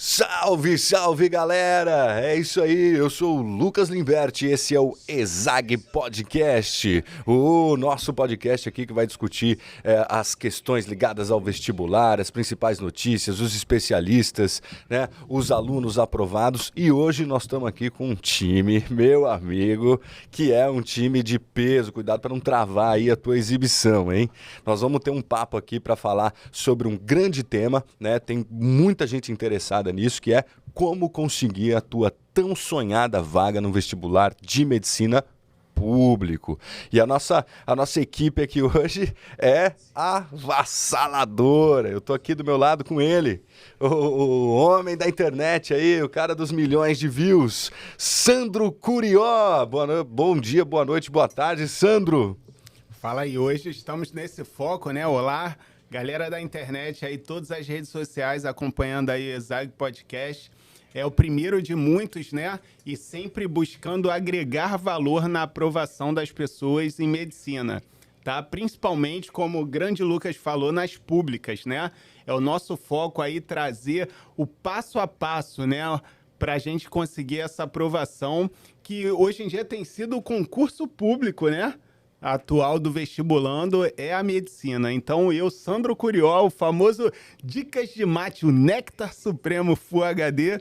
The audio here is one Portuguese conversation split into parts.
Salve, salve galera! É isso aí, eu sou o Lucas Limberti, esse é o ESAG Podcast, o nosso podcast aqui que vai discutir as questões ligadas ao vestibular, as principais notícias, os especialistas, né, os alunos aprovados, e hoje nós estamos aqui com um time, meu amigo, que é um time de peso, cuidado para não travar aí a tua exibição, hein? Nós vamos ter um papo aqui para falar sobre um grande tema, né, tem muita gente interessada nisso, que é como conseguir a tua tão sonhada vaga no vestibular de medicina público. E a nossa equipe aqui hoje é avassaladora. Eu tô aqui do meu lado com ele, o homem da internet aí, o cara dos milhões de views, Sandro Curió. Bom dia, boa noite, boa tarde, Sandro. Fala aí, hoje estamos nesse foco, né? Olá, galera da internet aí, todas as redes sociais acompanhando aí o ESAG Podcast. É o primeiro de muitos, né? E sempre buscando agregar valor na aprovação das pessoas em medicina, tá? Principalmente, como o grande Lucas falou, nas públicas, né? É o nosso foco aí trazer o passo a passo, né? Para a gente conseguir essa aprovação, que hoje em dia tem sido o concurso público, né? Atual do vestibulando é a medicina. Então eu, Sandro Curió, o famoso Dicas de Mate, o Néctar Supremo Full HD,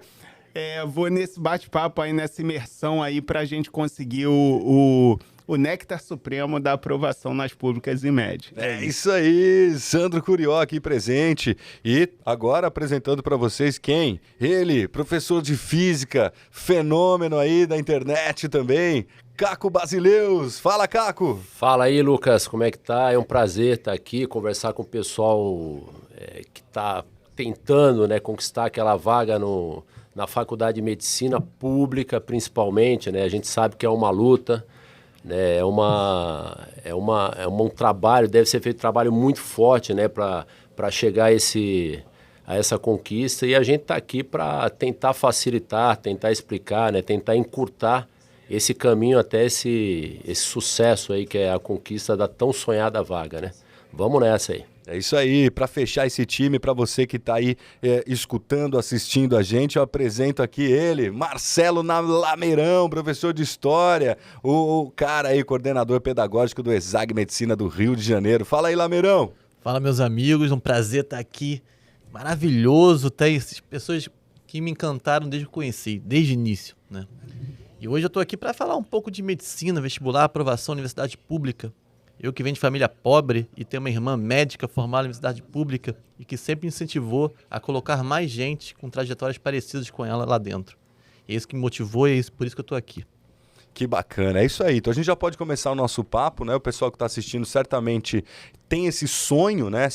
vou nesse bate-papo aí, nessa imersão aí para a gente conseguir o Néctar Supremo da aprovação nas públicas e médias. É isso aí, Sandro Curió aqui presente e agora apresentando para vocês quem? Ele, professor de física, fenômeno aí da internet também, Caco Basileus. Fala, Caco! Fala aí, Lucas, como é que tá? É um prazer estar aqui, conversar com o pessoal que está tentando, né, conquistar aquela vaga na Faculdade de Medicina Pública, principalmente, né? A gente sabe que é uma luta, né? Um trabalho, deve ser feito um trabalho muito forte, né, para chegar a essa conquista, e a gente está aqui para tentar facilitar, tentar explicar, né, tentar encurtar esse caminho até esse sucesso aí, que é a conquista da tão sonhada vaga, né? Vamos nessa aí. É isso aí, para fechar esse time, para você que está aí escutando, assistindo a gente, eu apresento aqui ele, Marcelo Lameirão, professor de História, o cara aí, coordenador pedagógico do ESAG Medicina do Rio de Janeiro. Fala aí, Lameirão. Fala, meus amigos, um prazer estar aqui, maravilhoso, tem essas pessoas que me encantaram desde que eu conheci, desde o início, né? E hoje eu estou aqui para falar um pouco de medicina, vestibular, aprovação, universidade pública. Eu que venho de família pobre e tenho uma irmã médica formada na universidade pública e que sempre incentivou a colocar mais gente com trajetórias parecidas com ela lá dentro. É isso que me motivou e é por isso que eu estou aqui. Que bacana, é isso aí. Então a gente já pode começar o nosso papo, né? O pessoal que está assistindo certamente tem esse sonho, né?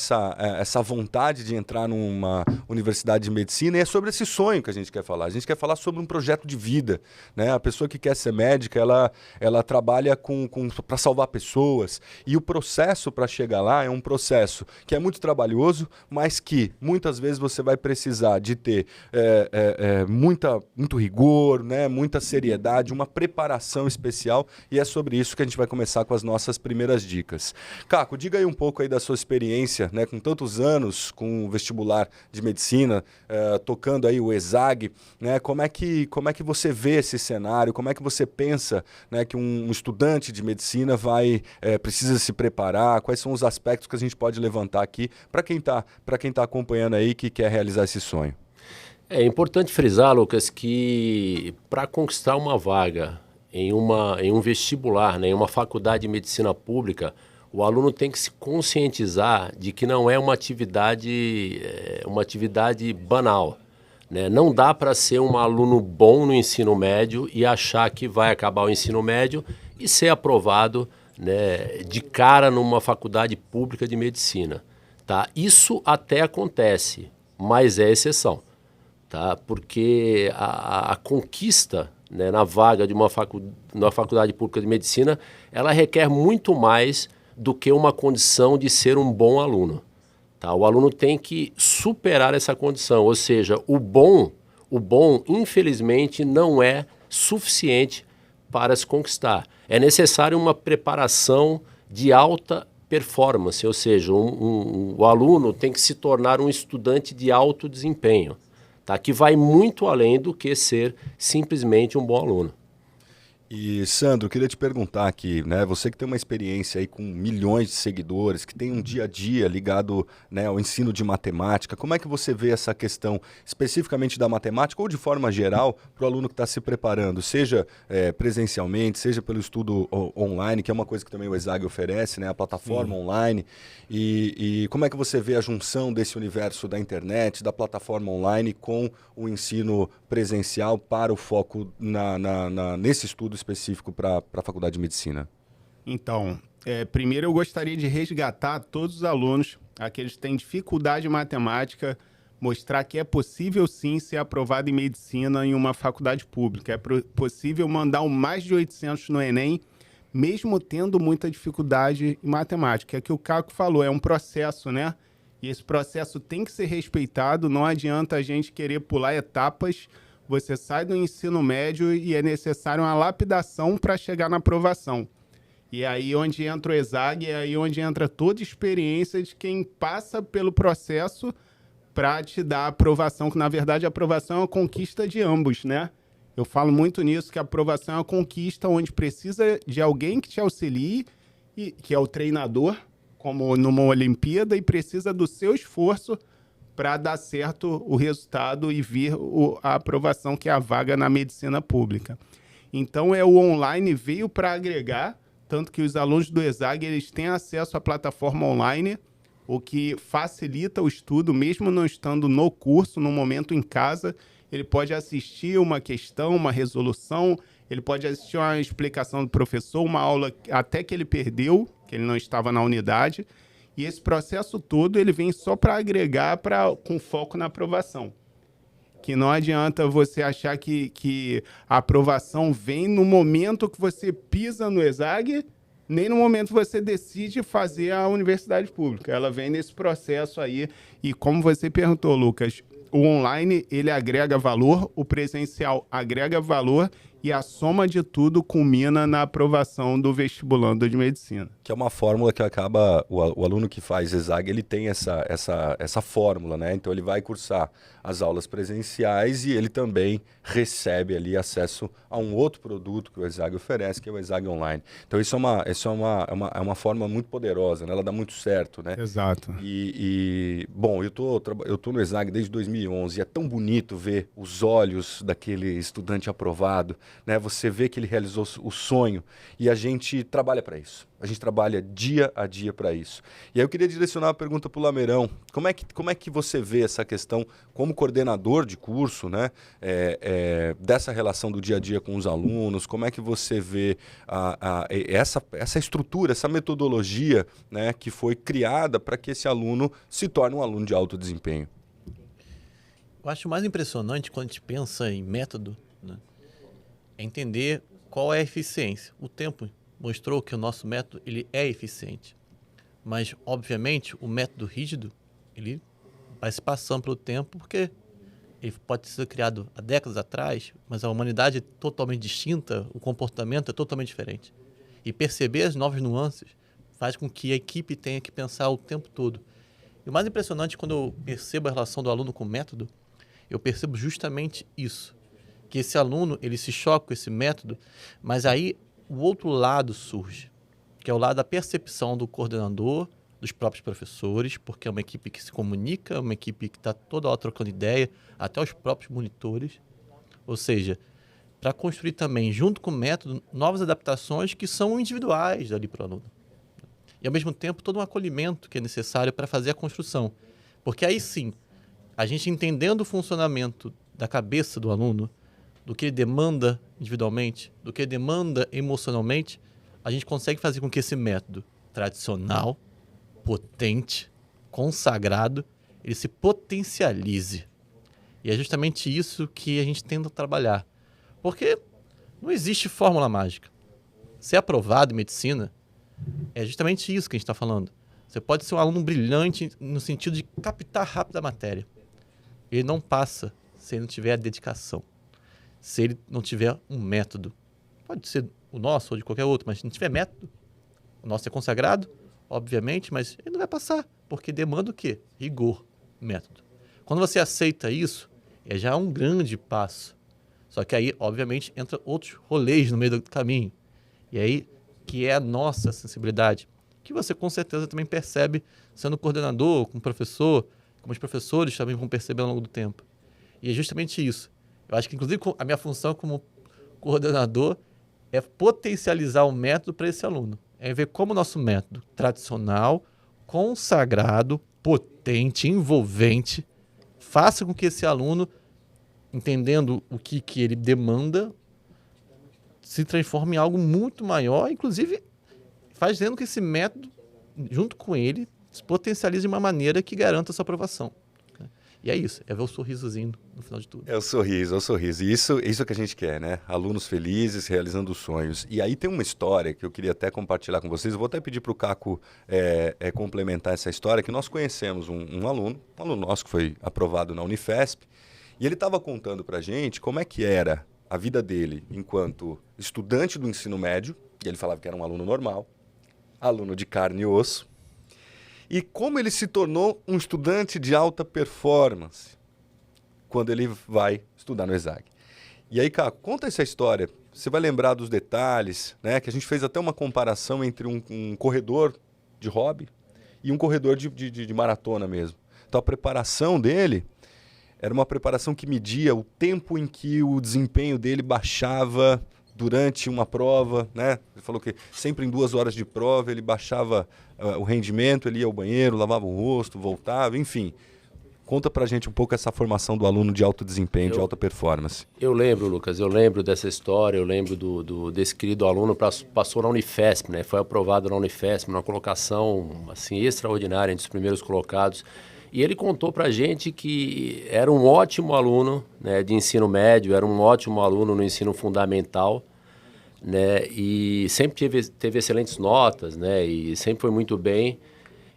Essa vontade de entrar numa universidade de medicina, e é sobre esse sonho que a gente quer falar. A gente quer falar sobre um projeto de vida, né? A pessoa que quer ser médica, ela trabalha para salvar pessoas, e o processo para chegar lá é um processo que é muito trabalhoso, mas que muitas vezes você vai precisar de ter muito rigor, né? Muita seriedade, uma preparação especial, e é sobre isso que a gente vai começar com as nossas primeiras dicas. Caco, diga aí um pouco aí da sua experiência, né, com tantos anos com o vestibular de medicina, tocando aí o ESAG, né, como é que você vê esse cenário, como é que você pensa, né, que um estudante de medicina precisa se preparar, quais são os aspectos que a gente pode levantar aqui para quem tá acompanhando aí, que quer realizar esse sonho? É importante frisar, Lucas, que para conquistar uma vaga em um vestibular, né, em uma faculdade de medicina pública, o aluno tem que se conscientizar de que não é uma atividade banal, né? Não dá para ser um aluno bom no ensino médio e achar que vai acabar o ensino médio e ser aprovado, né, de cara numa faculdade pública de medicina, tá? Isso até acontece, mas é exceção, tá? Porque a conquista, né, na vaga de uma faculdade pública de medicina, ela requer muito mais do que uma condição de ser um bom aluno, tá? O aluno tem que superar essa condição, ou seja, o bom, infelizmente, não é suficiente para se conquistar. É necessário uma preparação de alta performance, ou seja, o aluno tem que se tornar um estudante de alto desempenho, tá? Que vai muito além do que ser simplesmente um bom aluno. E, Sandro, eu queria te perguntar aqui, né? Você que tem uma experiência aí com milhões de seguidores, que tem um dia a dia ligado, né, ao ensino de matemática, como é que você vê essa questão especificamente da matemática ou de forma geral para o aluno que está se preparando, seja presencialmente, seja pelo estudo online, que é uma coisa que também o ESAG oferece, né, a plataforma online, e como é que você vê a junção desse universo da internet, da plataforma online com o ensino presencial para o foco nesse estudo específico para a Faculdade de Medicina? Então, primeiro eu gostaria de resgatar todos os alunos, aqueles que têm dificuldade em matemática, mostrar que é possível sim ser aprovado em medicina em uma faculdade pública. É possível mandar um mais de 800 no Enem, mesmo tendo muita dificuldade em matemática. É que o Caco falou, é um processo, né? E esse processo tem que ser respeitado, não adianta a gente querer pular etapas. Você sai do ensino médio e é necessário uma lapidação para chegar na aprovação. E é aí onde entra o ESAG, é aí onde entra toda a experiência de quem passa pelo processo para te dar a aprovação, que na verdade a aprovação é uma conquista de ambos, né? Eu falo muito nisso, que a aprovação é uma conquista onde precisa de alguém que te auxilie, que é o treinador, como numa Olimpíada, e precisa do seu esforço para dar certo o resultado e vir a aprovação, que é a vaga na medicina pública. Então, o online veio para agregar, tanto que os alunos do ESAG eles têm acesso à plataforma online, o que facilita o estudo, mesmo não estando no curso, no momento em casa. Ele pode assistir uma questão, uma resolução, ele pode assistir uma explicação do professor, uma aula até que ele perdeu, que ele não estava na unidade. E esse processo todo ele vem só para agregar com foco na aprovação. Que não adianta você achar que a aprovação vem no momento que você pisa no ESAG, nem no momento que você decide fazer a universidade pública. Ela vem nesse processo aí. E como você perguntou, Lucas, o online ele agrega valor, o presencial agrega valor, e a soma de tudo culmina na aprovação do vestibulando de medicina. Que é uma fórmula que acaba, o aluno que faz ESAG, ele tem essa fórmula, né? Então ele vai cursar as aulas presenciais e ele também recebe ali acesso a um outro produto que o ESAG oferece, que é o ESAG Online. Então isso é uma forma muito poderosa, né? Ela dá muito certo, né? Exato. Bom, eu tô no ESAG desde 2011 e é tão bonito ver os olhos daquele estudante aprovado, né? Você vê que ele realizou o sonho e a gente trabalha para isso. A gente trabalha dia a dia para isso. E aí eu queria direcionar uma pergunta para o Lameirão. Como é que você vê essa questão como coordenador de curso, né? Dessa relação do dia a dia com os alunos? Como é que você vê essa estrutura, essa metodologia, né, que foi criada para que esse aluno se torne um aluno de alto desempenho? Eu acho mais impressionante quando a gente pensa em método, né, é entender qual é a eficiência. O tempo mostrou que o nosso método ele é eficiente. Mas, obviamente, o método rígido ele vai se passando pelo tempo porque ele pode ter sido criado há décadas atrás, mas a humanidade é totalmente distinta, o comportamento é totalmente diferente. E perceber as novas nuances faz com que a equipe tenha que pensar o tempo todo. E o mais impressionante, quando eu percebo a relação do aluno com o método, eu percebo justamente isso. Que esse aluno ele se choca com esse método, mas aí o outro lado surge, que é o lado da percepção do coordenador, dos próprios professores, porque é uma equipe que se comunica, é uma equipe que está toda hora trocando ideia, até os próprios monitores. Ou seja, para construir também, junto com o método, novas adaptações que são individuais ali para o aluno. E, ao mesmo tempo, todo um acolhimento que é necessário para fazer a construção. Porque aí sim, a gente entendendo o funcionamento da cabeça do aluno, do que ele demanda individualmente, do que ele demanda emocionalmente, a gente consegue fazer com que esse método tradicional, potente, consagrado, ele se potencialize. E é justamente isso que a gente tenta trabalhar. Porque não existe fórmula mágica. Ser aprovado em medicina é justamente isso que a gente está falando. Você pode ser um aluno brilhante no sentido de captar rápido a matéria. Ele não passa se ele não tiver a dedicação. Se ele não tiver um método. Pode ser o nosso ou de qualquer outro, mas se não tiver método, o nosso é consagrado, obviamente, mas ele não vai passar, porque demanda o quê? Rigor, método. Quando você aceita isso, É já um grande passo. Só que aí, obviamente, entra outros rolês no meio do caminho. E aí, que é a nossa sensibilidade, que você com certeza também percebe sendo coordenador, como professor, como os professores também vão perceber ao longo do tempo. E é justamente isso. Eu acho que, inclusive, a minha função como coordenador é potencializar o método para esse aluno. É ver como o nosso método tradicional, consagrado, potente, envolvente, faça com que esse aluno, entendendo o que ele demanda, se transforme em algo muito maior, inclusive fazendo que esse método, junto com ele, se potencialize de uma maneira que garanta a sua aprovação. E é isso, é ver o sorrisozinho no final de tudo. É o sorriso, é o sorriso. E isso que a gente quer, né? Alunos felizes, realizando sonhos. E aí tem uma história que eu queria até compartilhar com vocês. Eu vou até pedir para o Caco complementar essa história, que nós conhecemos um aluno nosso que foi aprovado na Unifesp, e ele estava contando para a gente como é que era a vida dele enquanto estudante do ensino médio, e ele falava que era um aluno normal, aluno de carne e osso, e como ele se tornou um estudante de alta performance quando ele vai estudar no ESAG. E aí, Caco, conta essa história. Você vai lembrar dos detalhes, né? Que a gente fez até uma comparação entre um corredor de hobby e um corredor de maratona mesmo. Então, a preparação dele era uma preparação que media o tempo em que o desempenho dele baixava durante uma prova, né? Ele falou que sempre em 2 horas de prova ele baixava o rendimento, ele ia ao banheiro, lavava o rosto, voltava, enfim. Conta pra gente um pouco essa formação do aluno de alto desempenho, de alta performance. Eu lembro, Lucas, eu lembro dessa história, eu lembro desse querido aluno, passou na Unifesp, né? Foi aprovado na Unifesp, numa colocação assim, extraordinária, entre os primeiros colocados. E ele contou pra gente que era um ótimo aluno, né, de ensino médio, era um ótimo aluno no ensino fundamental, né? E sempre teve excelentes notas, né? E sempre foi muito bem.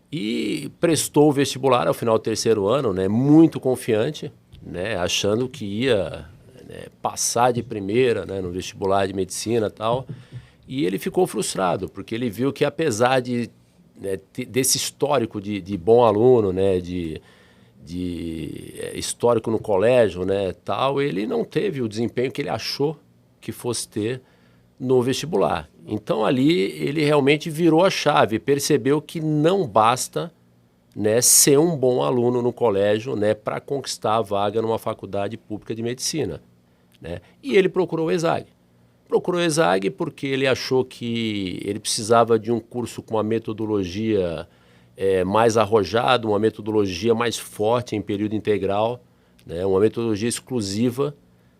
E prestou o vestibular ao final do 3º ano, né, muito confiante, né, achando que ia, né, passar de primeira, né, no vestibular de medicina e tal. E ele ficou frustrado, porque ele viu que apesar né, desse histórico de bom aluno, né, de histórico no colégio, né, tal, ele não teve o desempenho que ele achou que fosse ter no vestibular. Então ali ele realmente virou a chave, percebeu que não basta, né, ser um bom aluno no colégio, né, para conquistar a vaga numa faculdade pública de medicina, né? E ele procurou o ESAG. Procurou o ESAG porque ele achou que ele precisava de um curso com uma metodologia mais arrojada, uma metodologia mais forte em período integral, né, uma metodologia exclusiva,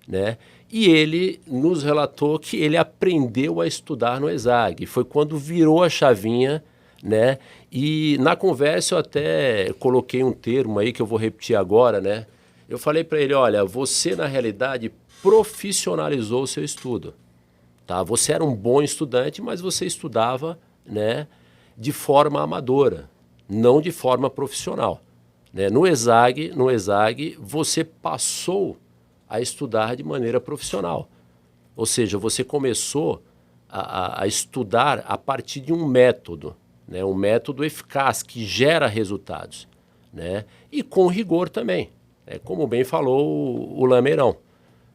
né? E ele nos relatou que ele aprendeu a estudar no ESAG. Foi quando virou a chavinha, né? E na conversa eu até coloquei um termo aí que eu vou repetir agora, né? Eu falei para ele, olha, você na realidade profissionalizou o seu estudo, tá? Você era um bom estudante, mas você estudava, né, de forma amadora, não de forma profissional, né? No ESAG, você passou a estudar de maneira profissional. Ou seja, você começou a estudar a partir de um método, né? Um método eficaz, que gera resultados, né? E com rigor também, né? Como bem falou o Lameirão,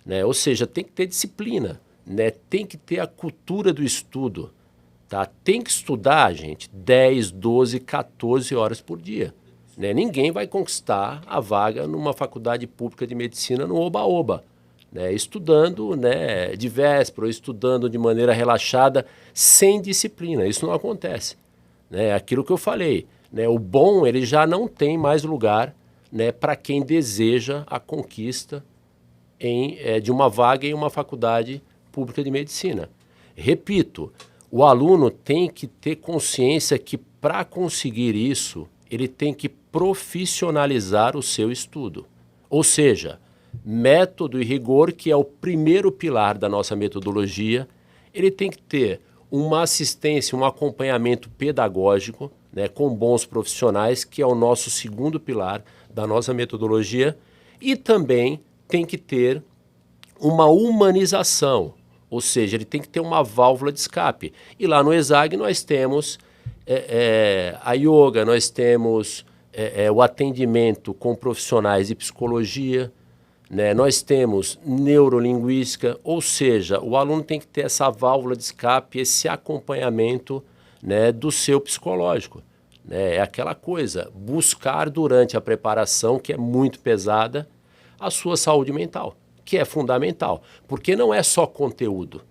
né? Ou seja, tem que ter disciplina, né? Tem que ter a cultura do estudo, tá? Tem que estudar, gente, 10, 12, 14 horas por dia. Né? Ninguém vai conquistar a vaga numa faculdade pública de medicina no oba-oba, né? Estudando, né, de véspera, ou estudando de maneira relaxada, sem disciplina. Isso não acontece, né? Aquilo que eu falei, né? O bom ele já não tem mais lugar, né, para quem deseja a conquista de uma vaga em uma faculdade pública de medicina. Repito, o aluno tem que ter consciência que para conseguir isso, ele tem que profissionalizar o seu estudo. Ou seja, método e rigor, que é o primeiro pilar da nossa metodologia, ele tem que ter uma assistência, um acompanhamento pedagógico, né, com bons profissionais, que é o nosso segundo pilar da nossa metodologia, e também tem que ter uma humanização, ou seja, ele tem que ter uma válvula de escape. E lá no ESAG nós temos a yoga, nós temos o atendimento com profissionais de psicologia, né? Nós temos neurolinguística, ou seja, o aluno tem que ter essa válvula de escape, esse acompanhamento, né, do seu psicológico. Né? É aquela coisa, buscar durante a preparação, que é muito pesada, a sua saúde mental, que é fundamental, porque não é só conteúdo.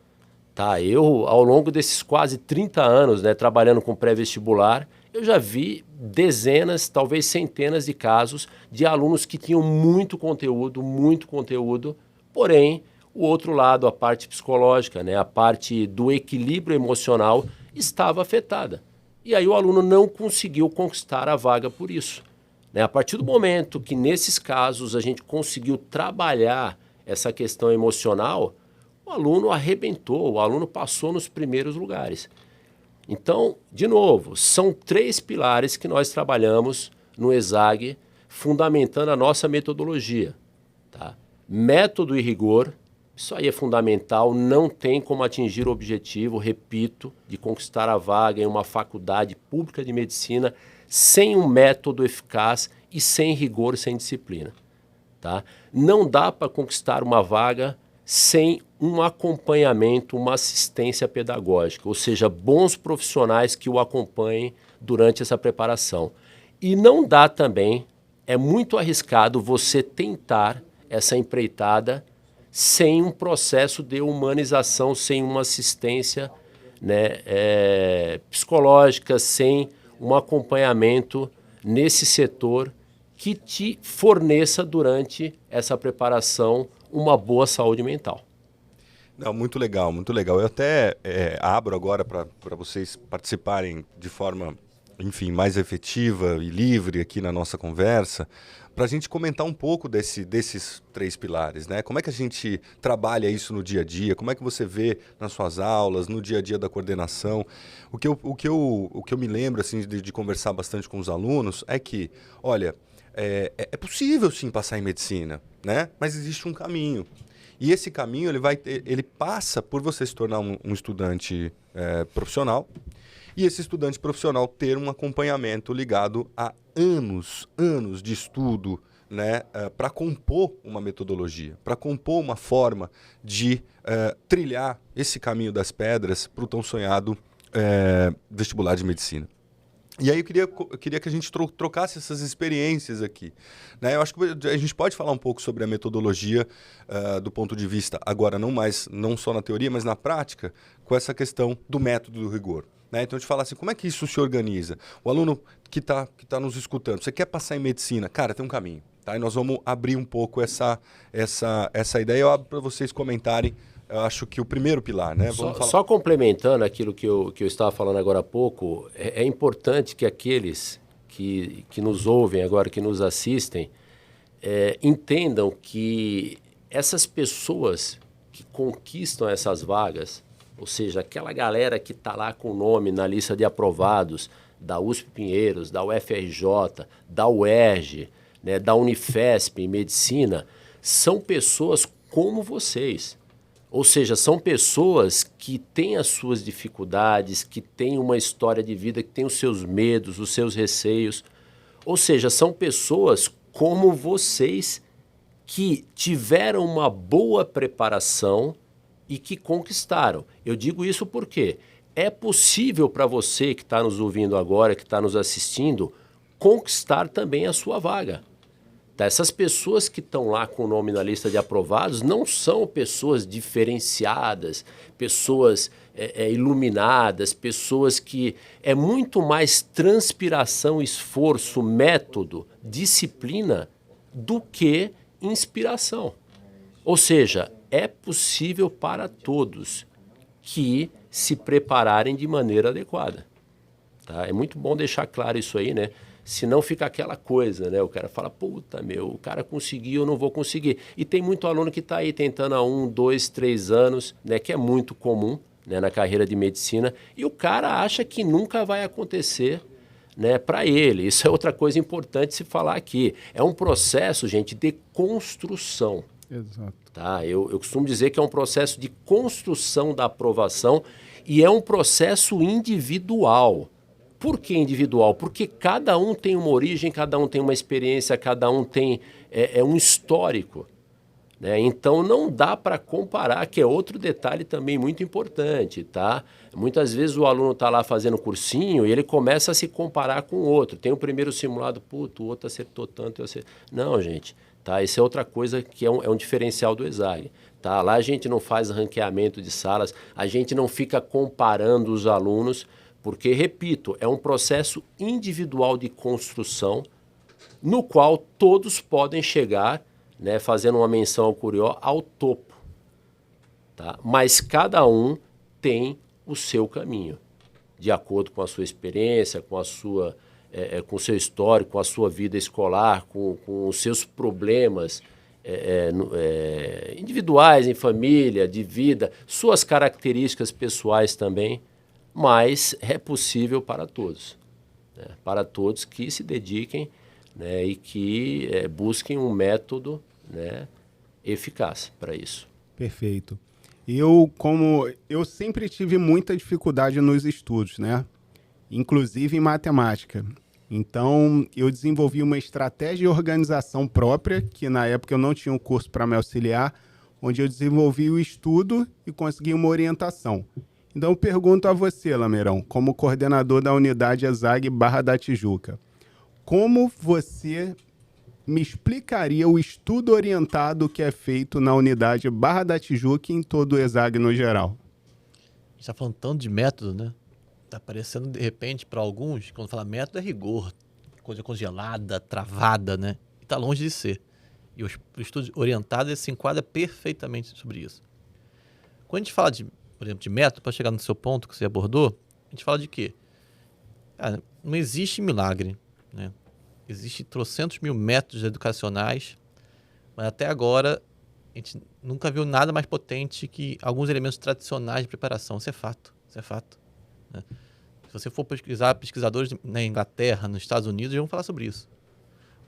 Tá? Eu, ao longo desses quase 30 anos, né, trabalhando com pré-vestibular, eu já vi dezenas, talvez centenas de casos de alunos que tinham muito conteúdo, porém, o outro lado, a parte psicológica, né, a parte do equilíbrio emocional, estava afetada. E aí o aluno não conseguiu conquistar a vaga por isso. Né? A partir do momento que, nesses casos, a gente conseguiu trabalhar essa questão emocional, o aluno arrebentou, o aluno passou nos primeiros lugares. Então, de novo, são 3 pilares que nós trabalhamos no ESAG, fundamentando a nossa metodologia. Tá? Método e rigor, isso aí é fundamental, não tem como atingir o objetivo, repito, de conquistar a vaga em uma faculdade pública de medicina sem um método eficaz e sem rigor, sem disciplina. Tá? Não dá para conquistar uma vaga sem um acompanhamento, uma assistência pedagógica, ou seja, bons profissionais que o acompanhem durante essa preparação. E não dá também, é muito arriscado você tentar essa empreitada sem um processo de humanização, sem uma assistência, né, psicológica, sem um acompanhamento nesse setor que te forneça durante essa preparação uma boa saúde mental. Não, muito legal, muito legal. Eu até abro agora para vocês participarem de forma, enfim, mais efetiva e livre aqui na nossa conversa, para a gente comentar um pouco desses 3 pilares, né? Como é que a gente trabalha isso no dia a dia? Como é que você vê nas suas aulas, no dia a dia da coordenação? O que eu me lembro assim, de conversar bastante com os alunos é que, olha, é possível sim passar em medicina, né? Mas existe um caminho. E esse caminho ele passa por você se tornar um estudante profissional e esse estudante profissional ter um acompanhamento ligado a anos de estudo, né, para compor uma metodologia, para compor uma forma de trilhar esse caminho das pedras para o tão sonhado vestibular de medicina. E aí eu queria que a gente trocasse essas experiências aqui. Né? Eu acho que a gente pode falar um pouco sobre a metodologia do ponto de vista, agora não só na teoria, mas na prática, com essa questão do método do rigor. Né? Então a gente fala assim, como é que isso se organiza? O aluno que tá nos escutando, você quer passar em medicina? Cara, tem um caminho. Tá? E nós vamos abrir um pouco essa ideia, eu abro para vocês comentarem. Eu acho que o primeiro pilar, né? Só complementando aquilo que eu estava falando agora há pouco, é importante que aqueles que nos ouvem agora, que nos assistem, entendam que essas pessoas que conquistam essas vagas, ou seja, aquela galera que está lá com o nome na lista de aprovados da USP Pinheiros, da UFRJ, da UERJ, né, da Unifesp em medicina, são pessoas como vocês. Ou seja, são pessoas que têm as suas dificuldades, que têm uma história de vida, que têm os seus medos, os seus receios. Ou seja, são pessoas como vocês que tiveram uma boa preparação e que conquistaram. Eu digo isso porque é possível para você que está nos ouvindo agora, que está nos assistindo, conquistar também a sua vaga. Essas pessoas que estão lá com o nome na lista de aprovados não são pessoas diferenciadas, pessoas iluminadas, pessoas que é muito mais transpiração, esforço, método, disciplina do que inspiração. Ou seja, é possível para todos que se prepararem de maneira adequada. Tá? É muito bom deixar claro isso aí, né? Senão fica aquela coisa, né? O cara fala, puta, o cara conseguiu, eu não vou conseguir. E tem muito aluno que está aí tentando há 1, 2, 3 anos, né? Que é muito comum, né? Na carreira de medicina. E o cara acha que nunca vai acontecer, né? Para ele. Isso é outra coisa importante se falar aqui. É um processo, gente, de construção. Exato. Tá? Eu costumo dizer que é um processo de construção da aprovação e é um processo individual. Por que individual? Porque cada um tem uma origem, cada um tem uma experiência, cada um tem um histórico. né? Então não dá para comparar, que é outro detalhe também muito importante, tá? Muitas vezes o aluno está lá fazendo cursinho e ele começa a se comparar com o outro. Tem o primeiro simulado, puto, o outro acertou tanto, eu acertei. Não, gente, tá? Isso é outra coisa que é um diferencial do ESAG. Tá? Lá a gente não faz ranqueamento de salas, a gente não fica comparando os alunos, porque, repito, é um processo individual de construção no qual todos podem chegar, né, fazendo uma menção ao Curió, ao topo. Tá? Mas cada um tem o seu caminho, de acordo com a sua experiência, com o seu histórico, com a sua vida escolar, com os seus problemas individuais, em família, de vida, suas características pessoais também, mas é possível para todos, né? Para todos que se dediquem, né, e que busquem um método, né, eficaz para isso. Perfeito. Eu sempre tive muita dificuldade nos estudos, né? Inclusive em matemática. Então, eu desenvolvi uma estratégia de organização própria, que na época eu não tinha um curso para me auxiliar, onde eu desenvolvi o estudo e consegui uma orientação. Então, eu pergunto a você, Lameirão, como coordenador da unidade ESAG Barra da Tijuca, como você me explicaria o estudo orientado que é feito na unidade Barra da Tijuca e em todo o ESAG no geral? A gente está falando tanto de método, né? Tá parecendo, de repente, para alguns, quando fala método, é rigor, coisa congelada, travada, né? E tá longe de ser. E o estudo orientado se enquadra perfeitamente sobre isso. Quando a gente fala, por exemplo, de método, para chegar no seu ponto que você abordou, a gente fala de quê? Não existe milagre, né? Existem trocentos mil métodos educacionais, mas até agora a gente nunca viu nada mais potente que alguns elementos tradicionais de preparação. Isso é fato, né? Se você for pesquisar, pesquisadores na Inglaterra, nos Estados Unidos, já vão falar sobre isso.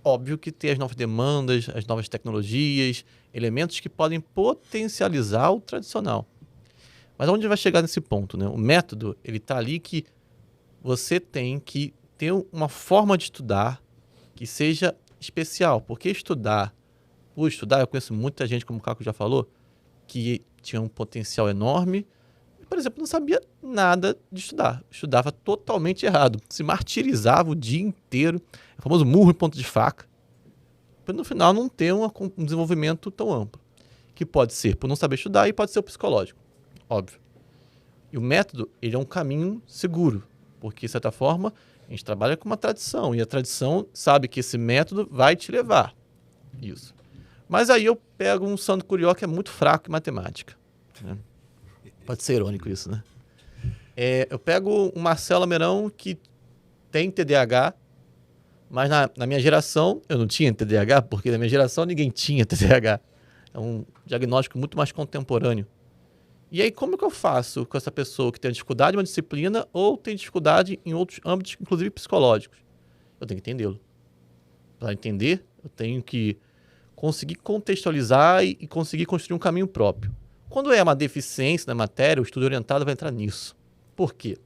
Óbvio que tem as novas demandas, as novas tecnologias, elementos que podem potencializar o tradicional. Mas onde vai chegar nesse ponto, né? O método, ele está ali que você tem que ter uma forma de estudar que seja especial. Porque por estudar, eu conheço muita gente, como o Caco já falou, que tinha um potencial enorme, por exemplo, não sabia nada de estudar. Estudava totalmente errado. Se martirizava o dia inteiro. O famoso murro em ponta de faca. Para no final não ter um desenvolvimento tão amplo. Que pode ser por não saber estudar e pode ser o psicológico. Óbvio. E o método, ele é um caminho seguro. Porque, de certa forma, a gente trabalha com uma tradição. E a tradição sabe que esse método vai te levar. Isso. Mas aí eu pego um Sandro Curió que é muito fraco em matemática, né? Pode ser irônico isso, né? Eu pego um Marcelo Lameirão que tem TDAH, mas na minha geração eu não tinha TDAH, porque na minha geração ninguém tinha TDAH. É um diagnóstico muito mais contemporâneo. E aí como que eu faço com essa pessoa que tem dificuldade em uma disciplina ou tem dificuldade em outros âmbitos, inclusive psicológicos? Eu tenho que entendê-lo. Para entender, eu tenho que conseguir contextualizar e conseguir construir um caminho próprio. Quando é uma deficiência na matéria, o estudo orientado vai entrar nisso. Por quê?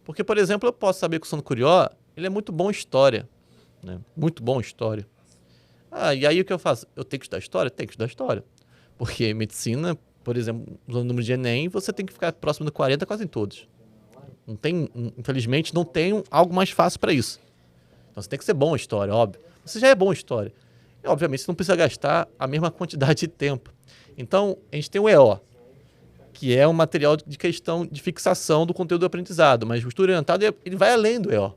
Porque, por exemplo, eu posso saber que o Sandro Curió, ele é muito bom em história, né? Muito bom em história. E aí o que eu faço? Eu tenho que estudar história? Tenho que estudar história. Porque medicina, por exemplo, usando o número de Enem, você tem que ficar próximo do 40 quase em todos. Não tem, infelizmente, não tem algo mais fácil para isso. Então você tem que ser bom em história, óbvio. Você já é bom em história. E, obviamente, você não precisa gastar a mesma quantidade de tempo. Então, a gente tem o EO, que é um material de questão de fixação do conteúdo do aprendizado, mas o estudo orientado ele vai além do EO.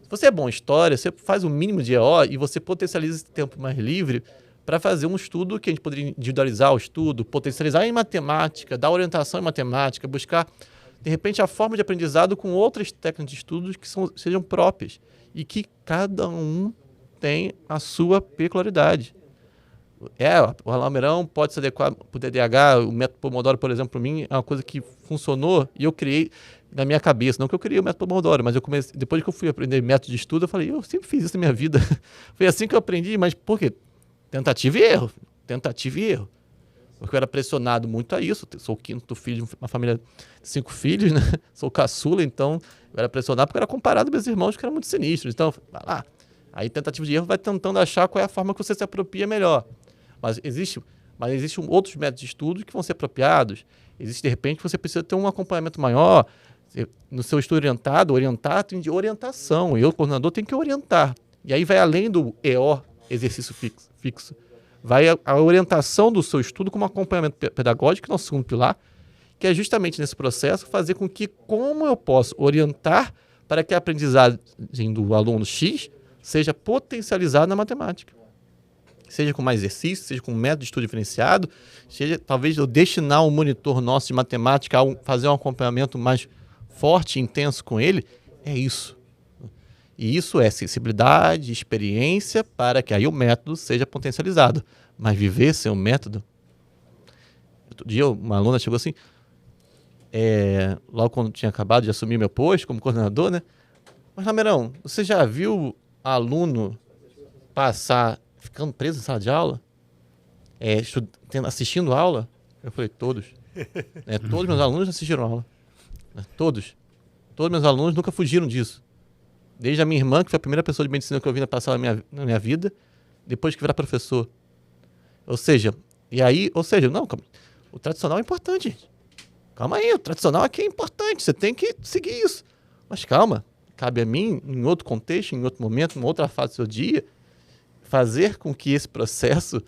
Se você é bom em história, você faz o mínimo de EO e você potencializa esse tempo mais livre para fazer um estudo que a gente poderia individualizar o estudo, potencializar em matemática, dar orientação em matemática, buscar, de repente, a forma de aprendizado com outras técnicas de estudos que sejam próprias e que cada um tem a sua peculiaridade. O Lameirão pode se adequar para o TDAH, o método Pomodoro, por exemplo, para mim, é uma coisa que funcionou e eu criei na minha cabeça. Não que eu criei o método Pomodoro, mas depois que eu fui aprender método de estudo, eu falei, eu sempre fiz isso na minha vida. Foi assim que eu aprendi, mas por quê? Tentativa e erro. Porque eu era pressionado muito a isso. Eu sou o quinto filho de uma família de 5 filhos, né? Sou caçula, então eu era pressionado porque eu era comparado com meus irmãos que eram muito sinistros. Então, vai lá. Aí tentativa de erro vai tentando achar qual é a forma que você se apropria melhor. Mas existe Mas existem outros métodos de estudo que vão ser apropriados. Existe, de repente, você precisa ter um acompanhamento maior. No seu estudo orientar tem de orientação. E o coordenador tem que orientar. E aí vai além do EO, exercício fixo. Vai a orientação do seu estudo como acompanhamento pedagógico, que é o nosso segundo pilar, que é justamente nesse processo fazer com que como eu posso orientar para que a aprendizagem do aluno X seja potencializada na matemática. Seja com mais exercício, seja com um método de estudo diferenciado, seja talvez eu destinar um monitor nosso de matemática a fazer um acompanhamento mais forte e intenso com ele, é isso. E isso é sensibilidade, experiência, para que aí o método seja potencializado. Mas viver sem o método... Outro dia uma aluna chegou assim, logo quando tinha acabado de assumir meu posto como coordenador, né? Mas, Lamerão, você já viu aluno passar ficando preso em sala de aula? Assistindo aula? Eu falei, todos. Todos meus alunos assistiram aula. Todos. Todos meus alunos nunca fugiram disso. Desde a minha irmã, que foi a primeira pessoa de medicina que eu vi passar na minha vida, depois que virar professor. Ou seja, não, o tradicional é importante, gente. Calma aí, o tradicional aqui é importante, você tem que seguir isso. Mas calma, cabe a mim, em outro contexto, em outro momento, em outra fase do seu dia, fazer com que esse processo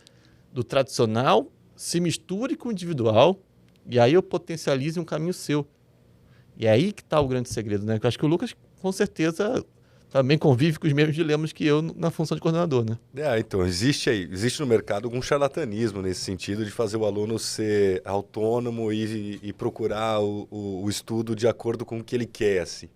do tradicional se misture com o individual e aí eu potencialize um caminho seu. E é aí que está o grande segredo, né? Eu acho que o Lucas, com certeza, também convive com os mesmos dilemas que eu na função de coordenador, né? Então, existe no mercado algum charlatanismo nesse sentido de fazer o aluno ser autônomo e procurar o estudo de acordo com o que ele quer, assim.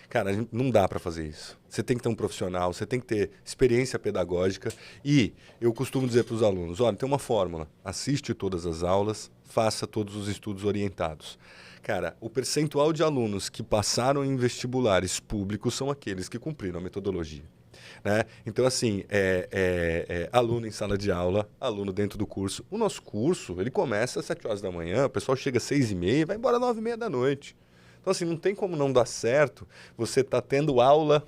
Cara, não dá para fazer isso. Você tem que ter um profissional, você tem que ter experiência pedagógica e eu costumo dizer para os alunos, olha, tem uma fórmula, assiste todas as aulas, faça todos os estudos orientados. Cara, o percentual de alunos que passaram em vestibulares públicos são aqueles que cumpriram a metodologia. Né? Então, assim, aluno em sala de aula, aluno dentro do curso. O nosso curso, ele começa às 7 horas da manhã, o pessoal chega às 6h30 e vai embora às 9h30 da noite. Então, assim, não tem como não dar certo você tá tendo aula,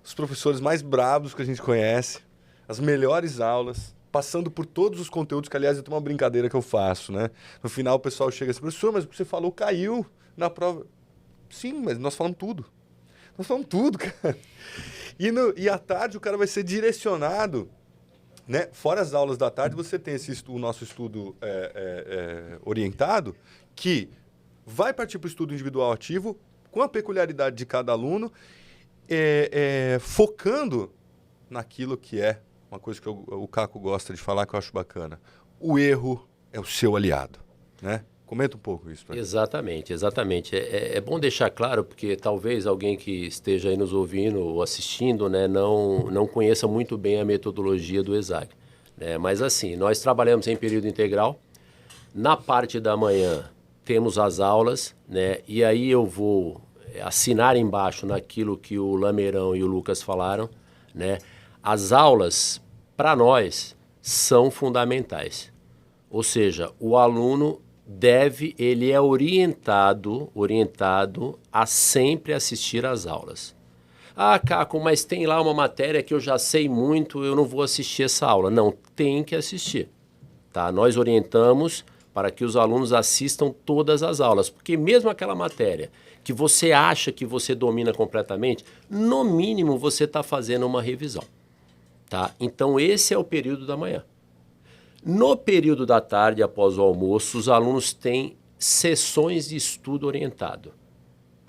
os professores mais bravos que a gente conhece, as melhores aulas, passando por todos os conteúdos, que aliás eu tenho uma brincadeira que eu faço, né? No final o pessoal chega assim, professor, mas o que você falou caiu na prova. Sim, mas nós falamos tudo. Nós falamos tudo, cara. E à tarde o cara vai ser direcionado, né? Fora as aulas da tarde, você tem o nosso estudo orientado, que vai partir para o estudo individual ativo, com a peculiaridade de cada aluno, focando naquilo que é uma coisa que o Caco gosta de falar, que eu acho bacana. O erro é o seu aliado, né? Comenta um pouco isso. Exatamente. É bom deixar claro, porque talvez alguém que esteja aí nos ouvindo ou assistindo, né, não conheça muito bem a metodologia do ESAG. Né? Mas assim, nós trabalhamos em período integral. Na parte da manhã temos as aulas, né? E aí eu vou assinar embaixo naquilo que o Lamerão e o Lucas falaram, né? As aulas, para nós, são fundamentais. Ou seja, o aluno ele é orientado a sempre assistir às aulas. Ah, Caco, mas tem lá uma matéria que eu já sei muito, eu não vou assistir essa aula. Não, tem que assistir. Tá? Nós orientamos para que os alunos assistam todas as aulas, porque mesmo aquela matéria que você acha que você domina completamente, no mínimo você está fazendo uma revisão. Tá? Então esse é o período da manhã. No período da tarde, após o almoço, os alunos têm sessões de estudo orientado,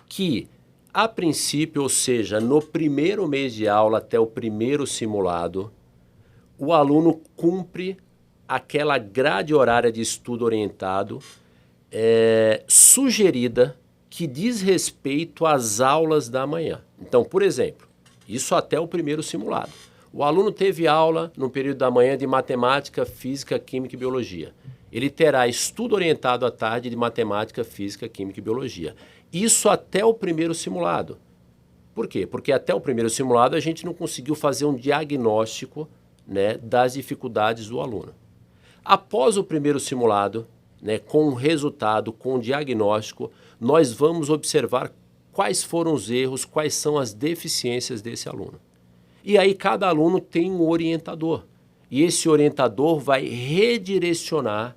que, a princípio, ou seja, no primeiro mês de aula até o primeiro simulado, o aluno cumpre aquela grade horária de estudo orientado sugerida, que diz respeito às aulas da manhã. Então, por exemplo, isso até o primeiro simulado. O aluno teve aula no período da manhã de matemática, física, química e biologia. Ele terá estudo orientado à tarde de matemática, física, química e biologia. Isso até o primeiro simulado. Por quê? Porque até o primeiro simulado a gente não conseguiu fazer um diagnóstico, né, das dificuldades do aluno. Após o primeiro simulado, né, com o resultado, com o diagnóstico, nós vamos observar quais foram os erros, quais são as deficiências desse aluno. E aí cada aluno tem um orientador. e esse orientador vai redirecionar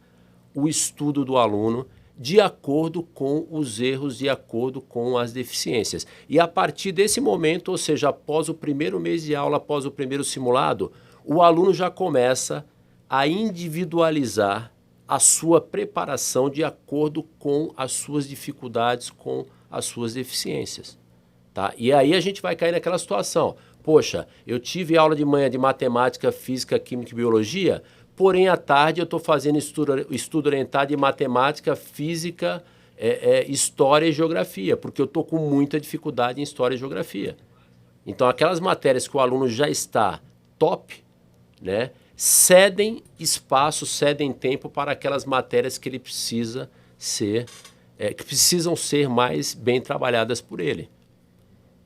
o estudo do aluno de acordo com os erros, de acordo com as deficiências. E a partir desse momento, ou seja, após o primeiro mês de aula, após o primeiro simulado, o aluno já começa a individualizar a sua preparação de acordo com as suas dificuldades, com as suas deficiências. Tá? E aí a gente vai cair naquela situação. Poxa, eu tive aula de manhã de matemática, física, química e biologia, porém à tarde eu estou fazendo estudo orientado de matemática, física, história e geografia, porque eu estou com muita dificuldade em história e geografia. Então aquelas matérias que o aluno já está top, né, cedem espaço, cedem tempo para aquelas matérias que ele precisa ser, que precisam ser mais bem trabalhadas por ele.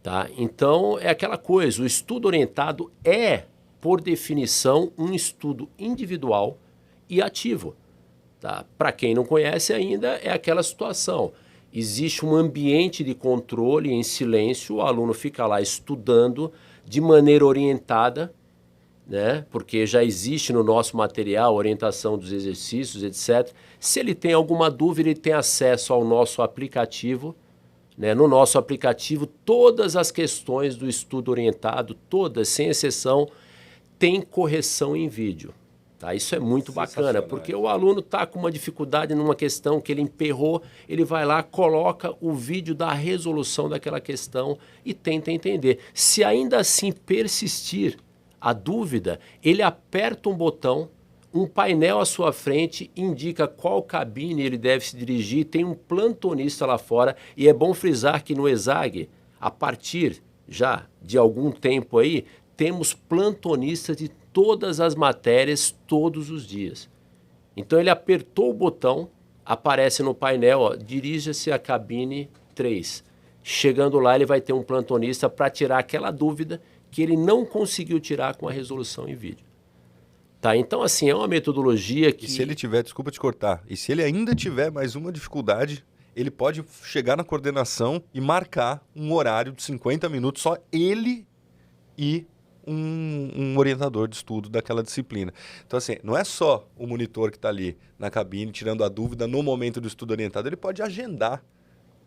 Tá? Então, é aquela coisa, o estudo orientado é, por definição, um estudo individual e ativo. Tá? Para quem não conhece ainda, é aquela situação. Existe um ambiente de controle em silêncio, o aluno fica lá estudando de maneira orientada, né? Porque já existe no nosso material orientação dos exercícios, etc. Se ele tem alguma dúvida, ele tem acesso ao nosso aplicativo. Né? No nosso aplicativo, todas as questões do estudo orientado, todas, sem exceção, tem correção em vídeo. Tá? Isso é muito bacana, porque o aluno está com uma dificuldade numa questão que ele emperrou, ele vai lá, coloca o vídeo da resolução daquela questão e tenta entender. Se ainda assim persistir a dúvida, ele aperta um botão, um painel à sua frente indica qual cabine ele deve se dirigir, tem um plantonista lá fora, e é bom frisar que no ESAG, a partir já de algum tempo aí, temos plantonistas de todas as matérias todos os dias. Então ele apertou o botão, aparece no painel, dirija-se à cabine 3. Chegando lá, ele vai ter um plantonista para tirar aquela dúvida que ele não conseguiu tirar com a resolução em vídeo. Tá, então, assim, é uma metodologia que... E se ele tiver, desculpa te cortar, e se ele ainda tiver mais uma dificuldade, ele pode chegar na coordenação e marcar um horário de 50 minutos, só ele e um orientador de estudo daquela disciplina. Então, assim, não é só o monitor que está ali na cabine tirando a dúvida no momento do estudo orientado, ele pode agendar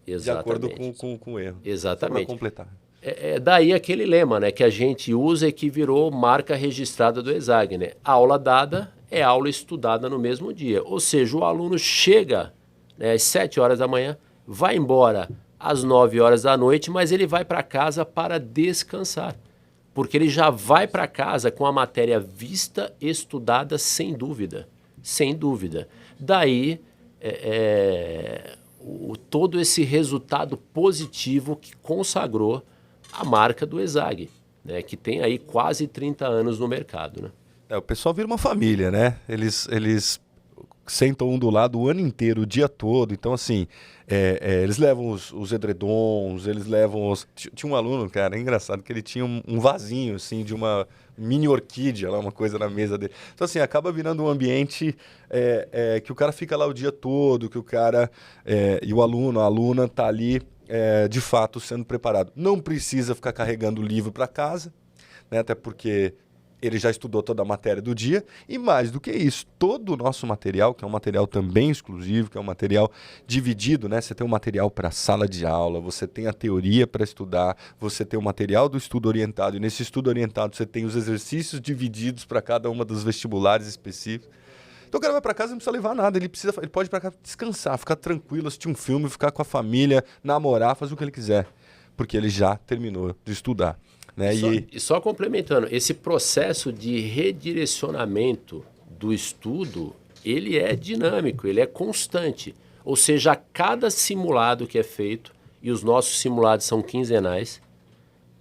de acordo com o erro. Exatamente. Para completar. É daí aquele lema, né, que a gente usa e que virou marca registrada do ESAG, né? Aula dada é aula estudada no mesmo dia. Ou seja, o aluno chega, né, às 7 horas da manhã, vai embora às 9 horas da noite, mas ele vai para casa para descansar. Porque ele já vai para casa com a matéria vista, estudada, sem dúvida. Sem dúvida. Daí, todo esse resultado positivo que consagrou a marca do ESAG, né, que tem aí quase 30 anos no mercado. Né? O pessoal vira uma família, né? Eles sentam um do lado o ano inteiro, o dia todo. Então, assim, eles levam os edredons, eles levam os... Tinha um aluno, cara, é engraçado, que ele tinha um vasinho, assim, de uma mini orquídea, lá, uma coisa na mesa dele. Então, assim, acaba virando um ambiente que o cara fica lá o dia todo, que o cara... e o aluno, a aluna tá ali, de fato, sendo preparado. Não precisa ficar carregando o livro para casa, né? Até porque ele já estudou toda a matéria do dia. E mais do que isso, todo o nosso material, que é um material também exclusivo, que é um material dividido, né? Você tem um material para sala de aula, você tem a teoria para estudar, você tem o material do estudo orientado, e nesse estudo orientado você tem os exercícios divididos para cada uma dos vestibulares específicos. Então o cara vai para casa e não precisa levar nada, ele pode ir para casa descansar, ficar tranquilo, assistir um filme, ficar com a família, namorar, fazer o que ele quiser, porque ele já terminou de estudar. Né? E só complementando, esse processo de redirecionamento do estudo, ele é dinâmico, ele é constante. Ou seja, a cada simulado que é feito, e os nossos simulados são quinzenais,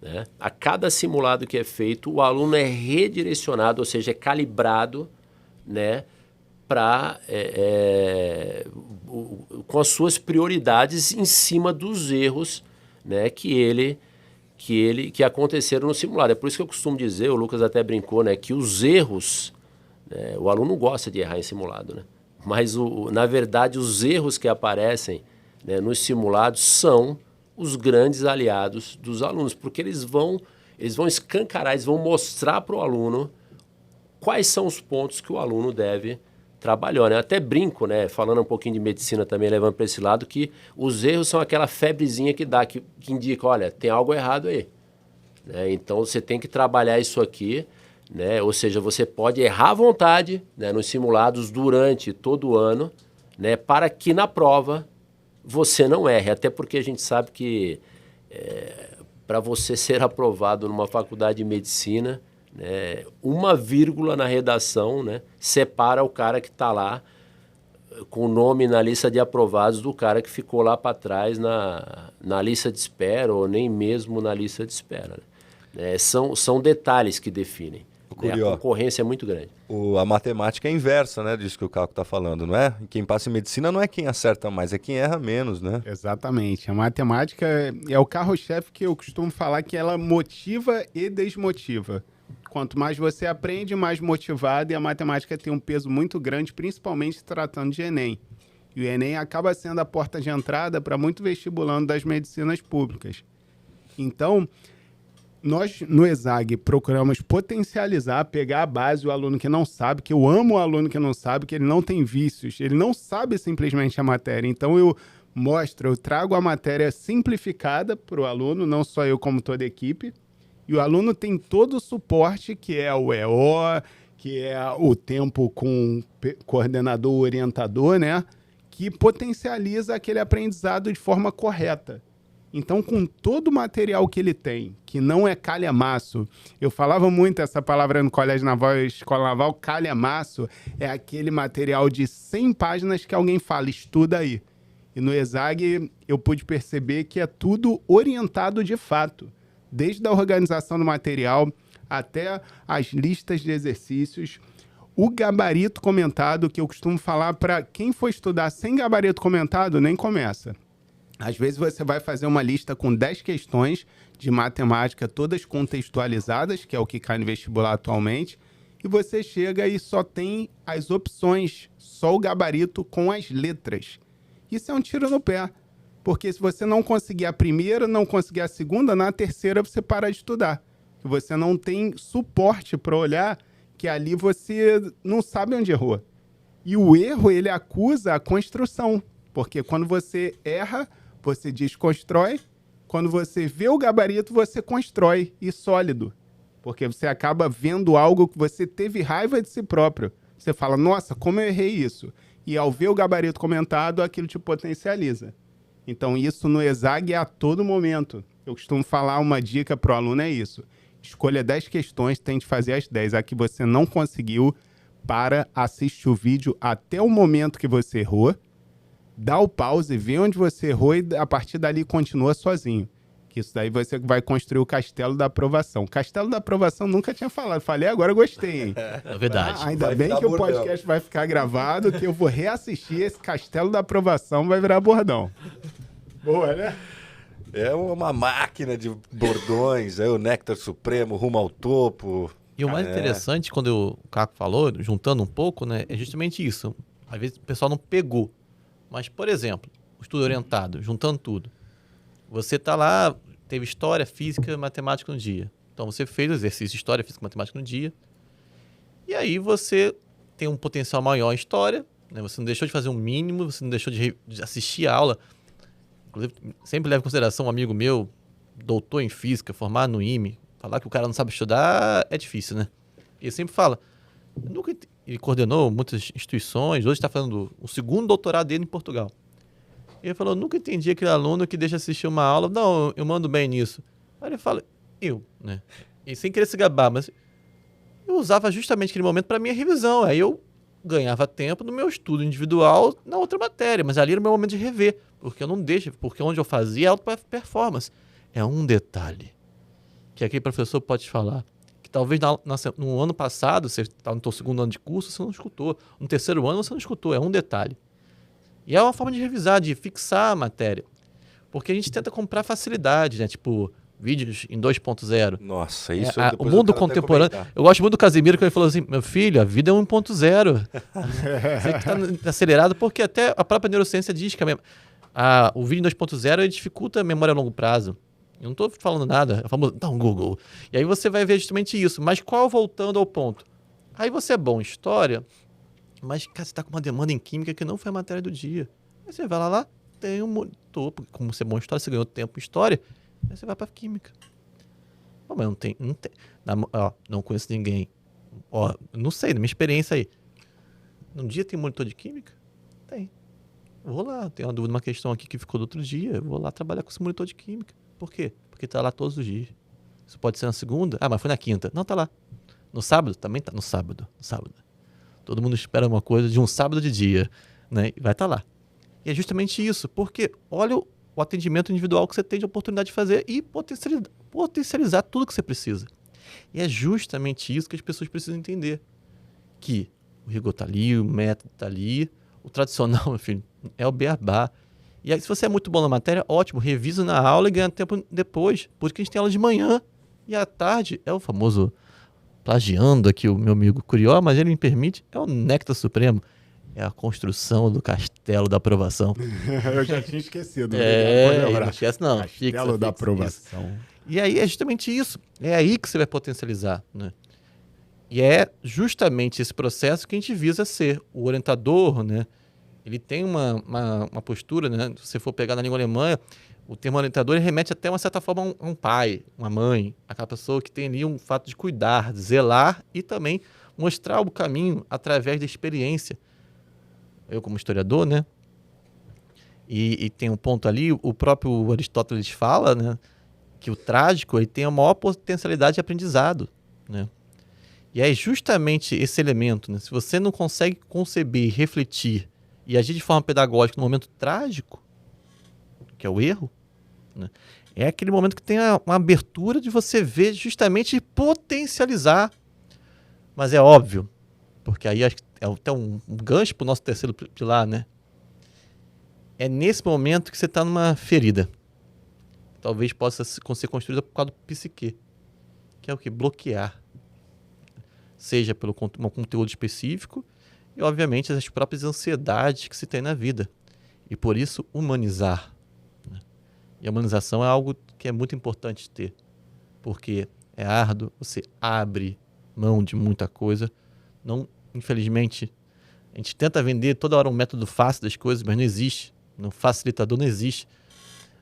né? A cada simulado que é feito, o aluno é redirecionado, ou seja, é calibrado, né, com as suas prioridades em cima dos erros, né, que aconteceram no simulado. É por isso que eu costumo dizer, o Lucas até brincou, né, que os erros, né, o aluno gosta de errar em simulado, né, mas na verdade os erros que aparecem, né, nos simulados são os grandes aliados dos alunos, porque eles vão escancarar, eles vão mostrar para o aluno quais são os pontos que o aluno deve trabalhar, né? Até brinco, né? Falando um pouquinho de medicina também, levando para esse lado, que os erros são aquela febrezinha que dá, que indica, olha, tem algo errado aí. Né? Então, você tem que trabalhar isso aqui, né? Ou seja, você pode errar à vontade, né? Nos simulados durante todo o ano, né? Para que na prova você não erre. Até porque a gente sabe que para você ser aprovado numa faculdade de medicina, né, uma vírgula na redação, né, separa o cara que está lá com o nome na lista de aprovados do cara que ficou lá para trás na lista de espera ou nem mesmo na lista de espera. Né? São detalhes que definem. Né? A concorrência é muito grande. A matemática é inversa, né, disso que o Caco está falando, não é? Quem passa em medicina não é quem acerta mais, é quem erra menos, né? Exatamente. A matemática é o carro-chefe que eu costumo falar que ela motiva e desmotiva. Quanto mais você aprende, mais motivado, e a matemática tem um peso muito grande, principalmente tratando de Enem. E o Enem acaba sendo a porta de entrada para muito vestibulando das medicinas públicas. Então, nós no ESAG procuramos potencializar, pegar a base do aluno que não sabe, que eu amo o aluno que não sabe, que ele não tem vícios, ele não sabe simplesmente a matéria. Então, eu trago a matéria simplificada para o aluno, não só eu como toda a equipe. E o aluno tem todo o suporte, que é o EO, que é o tempo com coordenador, orientador, né? Que potencializa aquele aprendizado de forma correta. Então, com todo o material que ele tem, que não é calhamaço, eu falava muito essa palavra no Colégio Naval e Escola Naval, calhamaço é aquele material de 100 páginas que alguém fala, estuda aí. E no ESAG eu pude perceber que é tudo orientado de fato. Desde a organização do material até as listas de exercícios, o gabarito comentado, que eu costumo falar para quem for estudar sem gabarito comentado, nem começa. Às vezes você vai fazer uma lista com 10 questões de matemática, todas contextualizadas, que é o que cai no vestibular atualmente, e você chega e só tem as opções, só o gabarito com as letras. Isso é um tiro no pé. Porque se você não conseguir a primeira, não conseguir a segunda, na terceira você para de estudar. Você não tem suporte para olhar que ali você não sabe onde errou. E o erro, ele acusa a construção. Porque quando você erra, você desconstrói. Quando você vê o gabarito, você constrói e sólido. Porque você acaba vendo algo que você teve raiva de si próprio. Você fala, nossa, como eu errei isso? E ao ver o gabarito comentado, aquilo te potencializa. Então, isso no ESAG é a todo momento. Eu costumo falar, uma dica para o aluno é isso. Escolha 10 questões, tente fazer as 10. A que você não conseguiu, assiste o vídeo até o momento que você errou, dá o pause, vê onde você errou e a partir dali continua sozinho. Que isso daí você vai construir o castelo da aprovação. Castelo da aprovação nunca tinha falado. Falei, agora gostei, hein? É verdade. Ainda bem que o podcast vai ficar gravado, que eu vou reassistir esse castelo da aprovação, vai virar bordão. Boa, né? É uma máquina de bordões, é o néctar supremo, rumo ao topo. E o mais interessante, quando o Caco falou, juntando um pouco, né, é justamente isso. Às vezes o pessoal não pegou. Mas, por exemplo, o estudo orientado, juntando tudo. Você está lá, teve história, física, matemática no dia. Então, você fez o exercício de história, física e matemática no dia. E aí você tem um potencial maior em história, né? Você não deixou de fazer um mínimo, você não deixou de assistir a aula. Inclusive, sempre levo em consideração um amigo meu, doutor em física, formado no IME. Falar que o cara não sabe estudar é difícil, né? Ele sempre fala. Ele coordenou muitas instituições, hoje está fazendo o segundo doutorado dele em Portugal. Ele falou, nunca entendi aquele aluno que deixa assistir uma aula. Não, eu mando bem nisso. Aí ele fala, né? E sem querer se gabar, mas eu usava justamente aquele momento para minha revisão. Aí eu ganhava tempo no meu estudo individual na outra matéria, mas ali era o meu momento de rever, porque eu não deixo, porque onde eu fazia é alta performance. É um detalhe que aquele professor pode te falar, que talvez no ano passado, você está no seu segundo ano de curso, você não escutou. No terceiro ano você não escutou, é um detalhe. E é uma forma de revisar, de fixar a matéria. Porque a gente tenta comprar facilidade, né? Tipo, vídeos em 2.0. Nossa, isso o mundo contemporâneo. Eu gosto muito do Casimiro, que ele falou assim, meu filho, a vida é 1.0. Você que está acelerado, porque até a própria neurociência diz que o vídeo em 2.0 dificulta a memória a longo prazo. Eu não estou falando nada, é famoso, dá um Google. E aí você vai ver justamente isso. Mas voltando ao ponto? Aí você é bom em história, mas, cara, você tá com uma demanda em química que não foi a matéria do dia. Aí você vai lá, tem um monitor, porque como você é bom em história, você ganhou tempo em história, aí você vai pra química. Pô, mas não tem. Não conheço ninguém. Ó, não sei, na minha experiência aí. Num dia tem monitor de química? Tem. Vou lá, tem uma dúvida, uma questão aqui que ficou do outro dia, eu vou lá trabalhar com esse monitor de química. Por quê? Porque tá lá todos os dias. Isso pode ser na segunda? Ah, mas foi na quinta. Não, tá lá. No sábado? Também tá no sábado. No sábado. Todo mundo espera uma coisa de um sábado de dia, né? E vai estar lá. E é justamente isso, porque olha o atendimento individual que você tem de oportunidade de fazer e potencializar tudo que você precisa. E é justamente isso que as pessoas precisam entender. Que o rigor tá ali, o método tá ali, o tradicional, meu filho, é o beabá. E aí, se você é muito bom na matéria, ótimo, revisa na aula e ganha tempo depois. Porque a gente tem aula de manhã e à tarde é o famoso, plagiando aqui o meu amigo Curió, mas ele me permite, é o néctar supremo. É a construção do castelo da aprovação. Eu já tinha esquecido. Não esquece não. Castelo da aprovação. E aí é justamente isso. É aí que você vai potencializar, né? E é justamente esse processo que a gente visa ser. O orientador, né? Ele tem uma postura, né? Se você for pegar na língua alemã, o termo orientador ele remete até, uma certa forma, a um pai, uma mãe, aquela pessoa que tem ali um fato de cuidar, de zelar e também mostrar o caminho através da experiência. Eu, como historiador, né? E tem um ponto ali, o próprio Aristóteles fala, né? Que o trágico ele tem a maior potencialidade de aprendizado, né? E é justamente esse elemento, né? Se você não consegue conceber, refletir e agir de forma pedagógica no momento trágico, que é o erro, né? É aquele momento que tem uma abertura de você ver justamente potencializar. Mas é óbvio, porque aí acho que é até um gancho para o nosso terceiro pilar, né? É nesse momento que você está numa ferida. Talvez possa ser construída por causa do psique, que é o que? Bloquear. Seja pelo um conteúdo específico e, obviamente, as próprias ansiedades que se tem na vida. E, por isso, humanizar. Né? E a humanização é algo que é muito importante ter, porque é árduo, você abre mão de muita coisa. Não, infelizmente, a gente tenta vender toda hora um método fácil das coisas, mas não existe. Um facilitador não existe.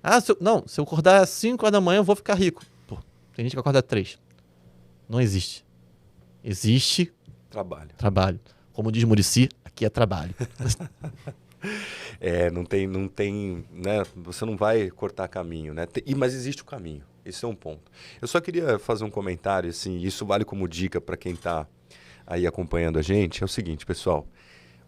Ah, se eu acordar às 5 horas da manhã, eu vou ficar rico. Pô, tem gente que acorda às 3. Não existe. Existe trabalho. Como diz Muricy, aqui é trabalho. Não tem, né? Você não vai cortar caminho, né? Mas existe o caminho. Esse é um ponto. Eu só queria fazer um comentário, assim, isso vale como dica para quem está aí acompanhando a gente. É o seguinte, pessoal.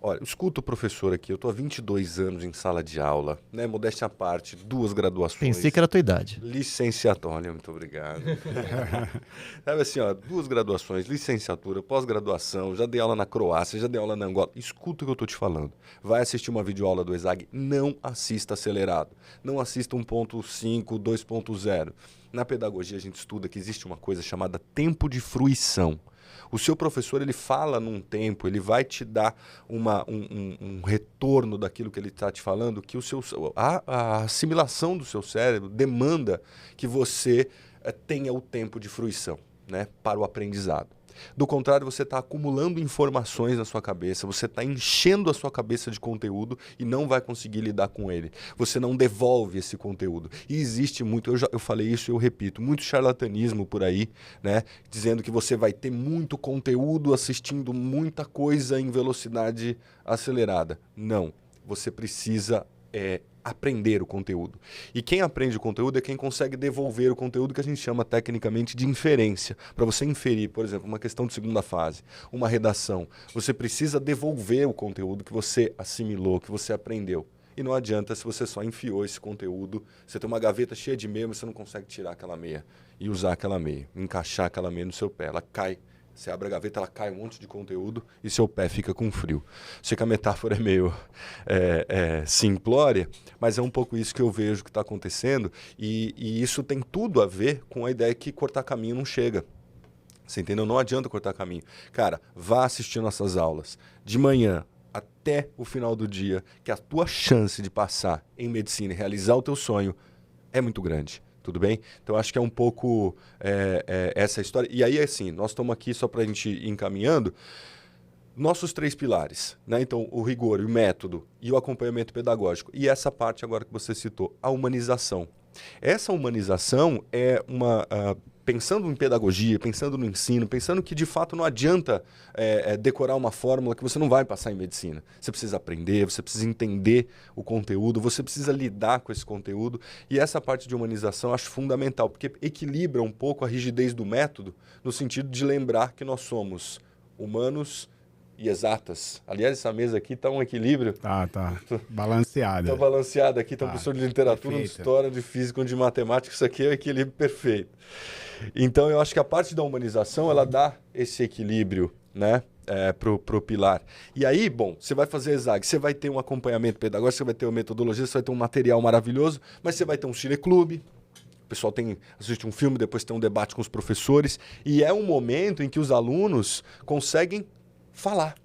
Olha, escuta o professor aqui, eu estou há 22 anos em sala de aula, né? Modéstia à parte, 2 graduações. Pensei que era a tua idade. Licenciatura, muito obrigado. Sabe assim, ó, 2 graduações, licenciatura, pós-graduação, já dei aula na Croácia, já dei aula na Angola. Escuta o que eu estou te falando. Vai assistir uma videoaula do ESAG, não assista acelerado. Não assista 1.5, 2.0. Na pedagogia a gente estuda que existe uma coisa chamada tempo de fruição. O seu professor, ele fala num tempo, ele vai te dar um retorno daquilo que ele está te falando, que a assimilação do seu cérebro demanda que você tenha o tempo de fruição, né, para o aprendizado. Do contrário, você está acumulando informações na sua cabeça, você está enchendo a sua cabeça de conteúdo e não vai conseguir lidar com ele. Você não devolve esse conteúdo. E existe muito, eu falei isso e eu repito, muito charlatanismo por aí, né? Dizendo que você vai ter muito conteúdo assistindo muita coisa em velocidade acelerada. Não, você precisa aprender o conteúdo. E quem aprende o conteúdo é quem consegue devolver o conteúdo, que a gente chama tecnicamente de inferência. Para você inferir, por exemplo, uma questão de segunda fase, uma redação, você precisa devolver o conteúdo que você assimilou, que você aprendeu. E não adianta se você só enfiou esse conteúdo, você tem uma gaveta cheia de meia, mas você não consegue tirar aquela meia e usar aquela meia, encaixar aquela meia no seu pé, ela cai. Você abre a gaveta, ela cai um monte de conteúdo e seu pé fica com frio. Sei que a metáfora é meio simplória, mas é um pouco isso que eu vejo que está acontecendo e isso tem tudo a ver com a ideia que cortar caminho não chega. Você entendeu? Não adianta cortar caminho. Cara, vá assistir nossas aulas de manhã até o final do dia, que a tua chance de passar em medicina e realizar o teu sonho é muito grande. tudo bem? Então, acho que é um pouco essa história. E aí, assim, nós estamos aqui só para a gente ir encaminhando. Nossos 3 pilares, né? Então, o rigor, o método e o acompanhamento pedagógico. E essa parte agora que você citou, a humanização. Essa humanização é pensando em pedagogia, pensando no ensino, pensando que de fato não adianta decorar uma fórmula que você não vai passar em medicina. Você precisa aprender, você precisa entender o conteúdo, você precisa lidar com esse conteúdo. E essa parte de humanização eu acho fundamental, porque equilibra um pouco a rigidez do método, no sentido de lembrar que nós somos humanos e exatas. Aliás, essa mesa aqui está um equilíbrio. Tá. Balanceada. Está balanceada aqui, está um Tá. professor de literatura, um de Perfeito. história, de física, um de matemática. Isso aqui é o equilíbrio perfeito. Então, eu acho que a parte da humanização, ela dá esse equilíbrio, né, pro pilar. E aí, bom, você vai fazer ESAG, você vai ter um acompanhamento pedagógico, você vai ter uma metodologia, você vai ter um material maravilhoso, mas você vai ter um cineclube. O pessoal assiste um filme, depois tem um debate com os professores. E é um momento em que os alunos conseguem falar.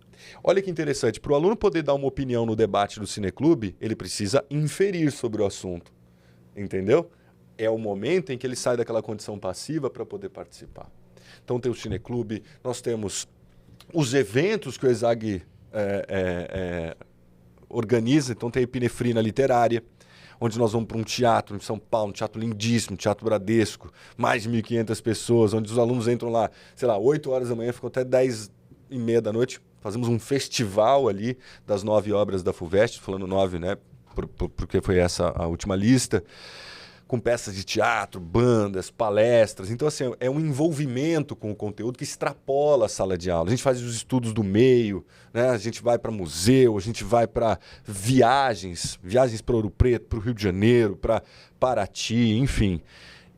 Olha que interessante, para o aluno poder dar uma opinião no debate do cineclube, ele precisa inferir sobre o assunto, entendeu? É o momento em que ele sai daquela condição passiva para poder participar. Então tem o cineclube, nós temos os eventos que o ESAG organiza, então tem a Epinefrina Literária, onde nós vamos para um teatro em São Paulo, um teatro lindíssimo, Teatro Bradesco, mais de 1.500 pessoas, onde os alunos entram lá, sei lá, 8 horas da manhã, ficam até 10h30 da noite. Fazemos um festival ali das 9 obras da FUVEST, falando 9, né? Porque foi essa a última lista, com peças de teatro, bandas, palestras. Então, assim, é um envolvimento com o conteúdo que extrapola a sala de aula. A gente faz os estudos do meio, né? A gente vai para museu, a gente vai para viagens para Ouro Preto, para o Rio de Janeiro, para Paraty, enfim.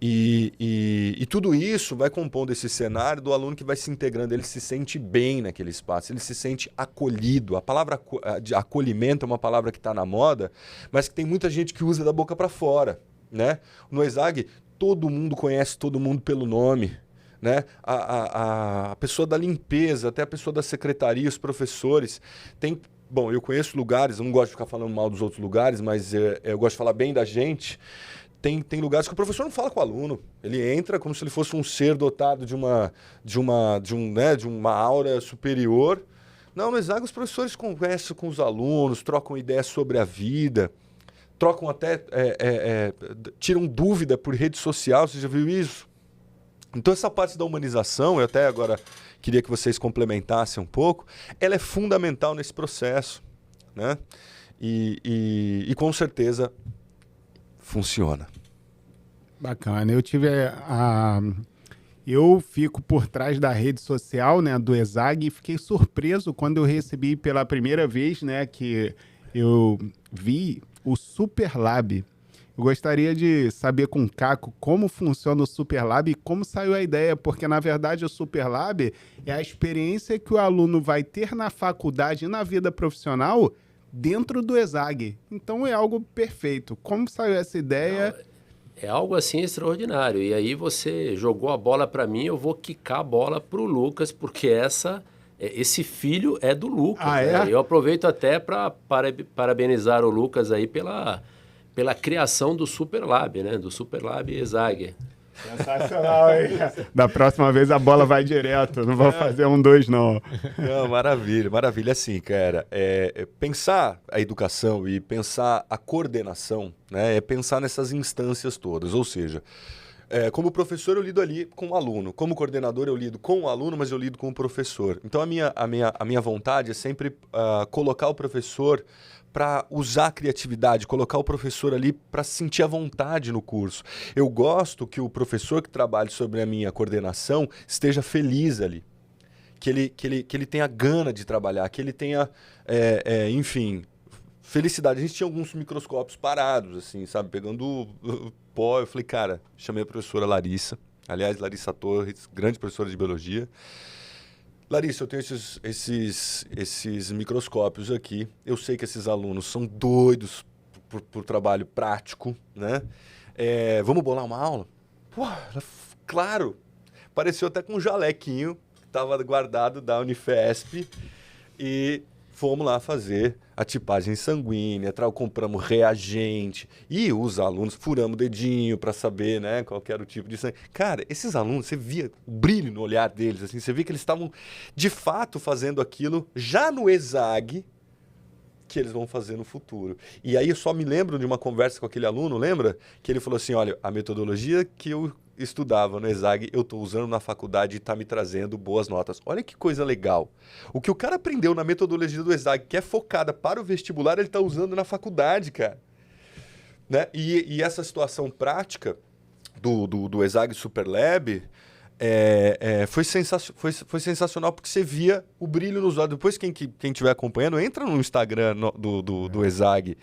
E tudo isso vai compondo esse cenário do aluno que vai se integrando, ele se sente bem naquele espaço, ele se sente acolhido. A palavra de acolhimento é uma palavra que está na moda, mas que tem muita gente que usa da boca para fora, né? No ESAG, todo mundo conhece todo mundo pelo nome, né? A pessoa da limpeza, até a pessoa da secretaria, os professores. Bom, eu conheço lugares, eu não gosto de ficar falando mal dos outros lugares, mas eu gosto de falar bem da gente. Tem lugares que o professor não fala com o aluno. Ele entra como se ele fosse um ser dotado de uma aura superior. Não, no ESAG os professores conversam com os alunos, trocam ideias sobre a vida, trocam até, tiram dúvida por rede social. Você já viu isso? Então essa parte da humanização, eu até agora queria que vocês complementassem um pouco, ela é fundamental nesse processo, né? E com certeza funciona. Bacana. Eu fico por trás da rede social, né, do ESAG, e fiquei surpreso quando eu recebi pela primeira vez, né, que eu vi o Super Lab. Eu gostaria de saber com o Caco como funciona o Super Lab e como saiu a ideia, porque na verdade o Super Lab é a experiência que o aluno vai ter na faculdade e na vida profissional dentro do ESAG. Então é algo perfeito. Como saiu essa ideia? É algo assim extraordinário. E aí você jogou a bola para mim, eu vou quicar a bola para o Lucas, porque esse filho é do Lucas. Ah, é? Né? Eu aproveito até para parabenizar o Lucas aí pela criação do Super Lab, né? Do Super Lab ESAG. Sensacional, hein? Da próxima vez a bola vai direto, não vou fazer 1-2 não. Não, maravilha, maravilha. Assim, cara, pensar a educação e pensar a coordenação, né, é pensar nessas instâncias todas. Ou seja, como professor eu lido ali com o aluno, como coordenador eu lido com o aluno, mas eu lido com o professor. Então a minha vontade é sempre colocar o professor para usar a criatividade, colocar o professor ali para sentir a vontade no curso. Eu gosto que o professor que trabalhe sobre a minha coordenação esteja feliz ali, que ele tenha gana de trabalhar, que ele tenha, enfim, felicidade. A gente tinha alguns microscópios parados, assim, sabe, pegando pó. Eu falei, cara, chamei a professora Larissa, aliás, Larissa Torres, grande professora de biologia. Larissa, eu tenho esses microscópios aqui. Eu sei que esses alunos são doidos por trabalho prático, né? Vamos bolar uma aula? Pô, claro! Apareceu até com um jalequinho que estava guardado da Unifesp. E fomos lá fazer a tipagem sanguínea, compramos reagente e os alunos furamos o dedinho para saber, né, qual que era o tipo de sangue. Cara, esses alunos, você via o brilho no olhar deles, assim, você via que eles estavam de fato fazendo aquilo já no ESAG que eles vão fazer no futuro. E aí eu só me lembro de uma conversa com aquele aluno, lembra? Que ele falou assim, olha, a metodologia que eu estudava no ESAG, eu estou usando na faculdade e está me trazendo boas notas. Olha que coisa legal. O que o cara aprendeu na metodologia do ESAG, que é focada para o vestibular, ele está usando na faculdade, cara. Né? E essa situação prática do ESAG Superlab foi sensacional porque você via o brilho nos olhos. Depois, quem estiver acompanhando, entra no Instagram do ESAG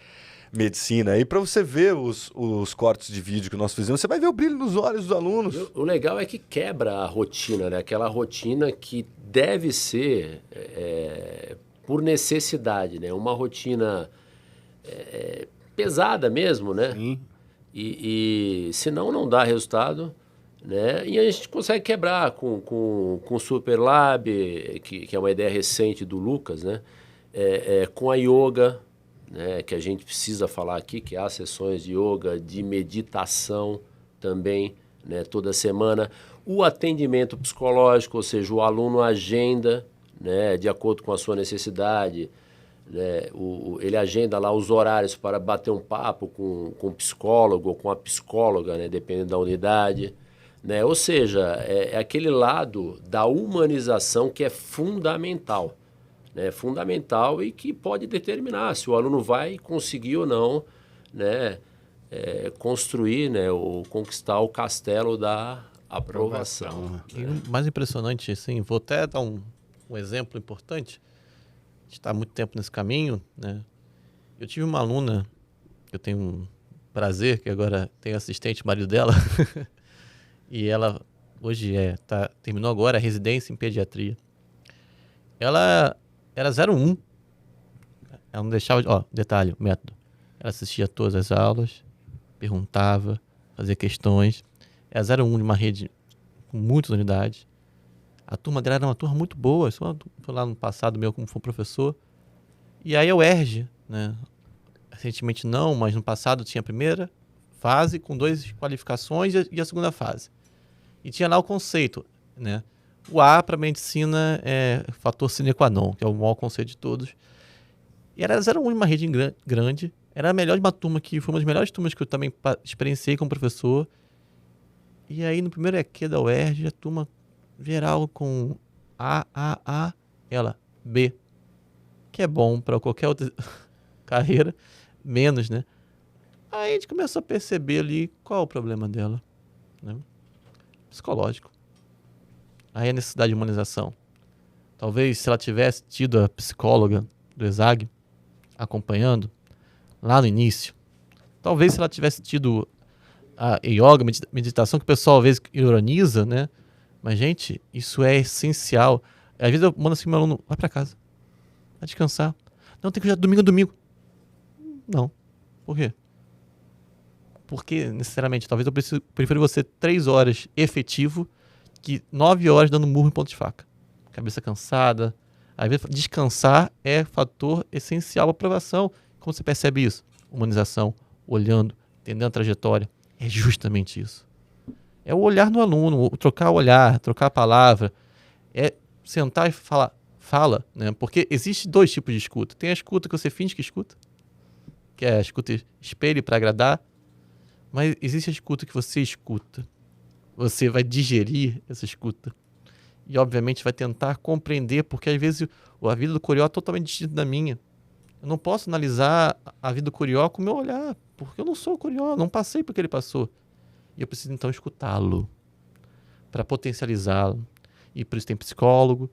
Medicina aí para você ver os cortes de vídeo que nós fizemos. Você vai ver o brilho nos olhos dos alunos. O legal é que quebra a rotina, né? Aquela rotina que deve ser por necessidade, né? Uma rotina pesada mesmo, né? Sim. E senão não dá resultado, né? E a gente consegue quebrar com o Superlab, que é uma ideia recente do Lucas, né? Com a yoga, né, que a gente precisa falar aqui, que há sessões de yoga, de meditação também, né, toda semana. O atendimento psicológico, ou seja, o aluno agenda, né, de acordo com a sua necessidade, né, ele agenda lá os horários para bater um papo com o psicólogo ou com a psicóloga, né, dependendo da unidade. Né? Ou seja, é aquele lado da humanização que é fundamental. Né, fundamental e que pode determinar se o aluno vai conseguir ou não, né, construir, né, ou conquistar o castelo da aprovação. E o mais impressionante, assim, vou até dar um exemplo importante. A gente está há muito tempo nesse caminho, né? Eu tive uma aluna, que eu tenho um prazer, que agora tem assistente, marido dela, e ela hoje terminou agora a residência em pediatria. Ela era 01. Ela não deixava... detalhe, o método. Ela assistia todas as aulas, perguntava, fazia questões. Era 01 de uma rede com muitas unidades. A turma dela era uma turma muito boa. Isso foi lá no passado meu como foi professor. E aí a UERJ, né? Recentemente não, mas no passado tinha a primeira fase com 2 qualificações e a segunda fase. E tinha lá o conceito, né? O A para medicina é fator sine qua non, que é o maior conceito de todos. E era 01 em uma rede grande. Era a melhor de uma turma foi uma das melhores turmas que eu também experienciei como professor. E aí no primeiro EQ da UERJ, a turma geral com A, ela B. Que é bom para qualquer outra carreira, menos, né? Aí a gente começou a perceber ali qual é o problema dela, né? Psicológico. Aí a necessidade de humanização. Talvez se ela tivesse tido a psicóloga do ESAG acompanhando lá no início. Talvez se ela tivesse tido a yoga, meditação, que o pessoal às vezes ironiza, né? Mas, gente, isso é essencial. Às vezes eu mando assim meu aluno, vai pra casa. Vai descansar. Não, tem que ir domingo a domingo. Não. Por quê? Porque, necessariamente, talvez eu prefiro você 3 horas efetivo que 9 horas dando murro em ponto de faca. Cabeça cansada. Às vezes, descansar é fator essencial para a aprovação. Como você percebe isso? Humanização, olhando, entendendo a trajetória. É justamente isso. É o olhar no aluno, trocar o olhar, trocar a palavra. É sentar e fala, né? Porque existe 2 tipos de escuta. Tem a escuta que você finge que escuta, que é a escuta espelho para agradar. Mas existe a escuta que você escuta. Você vai digerir essa escuta. E, obviamente, vai tentar compreender, porque, às vezes, a vida do Curió é totalmente distinta da minha. Eu não posso analisar a vida do Curió com o meu olhar, porque eu não sou o Curió, não passei por que ele passou. E eu preciso, então, escutá-lo para potencializá-lo. E por isso tem psicólogo,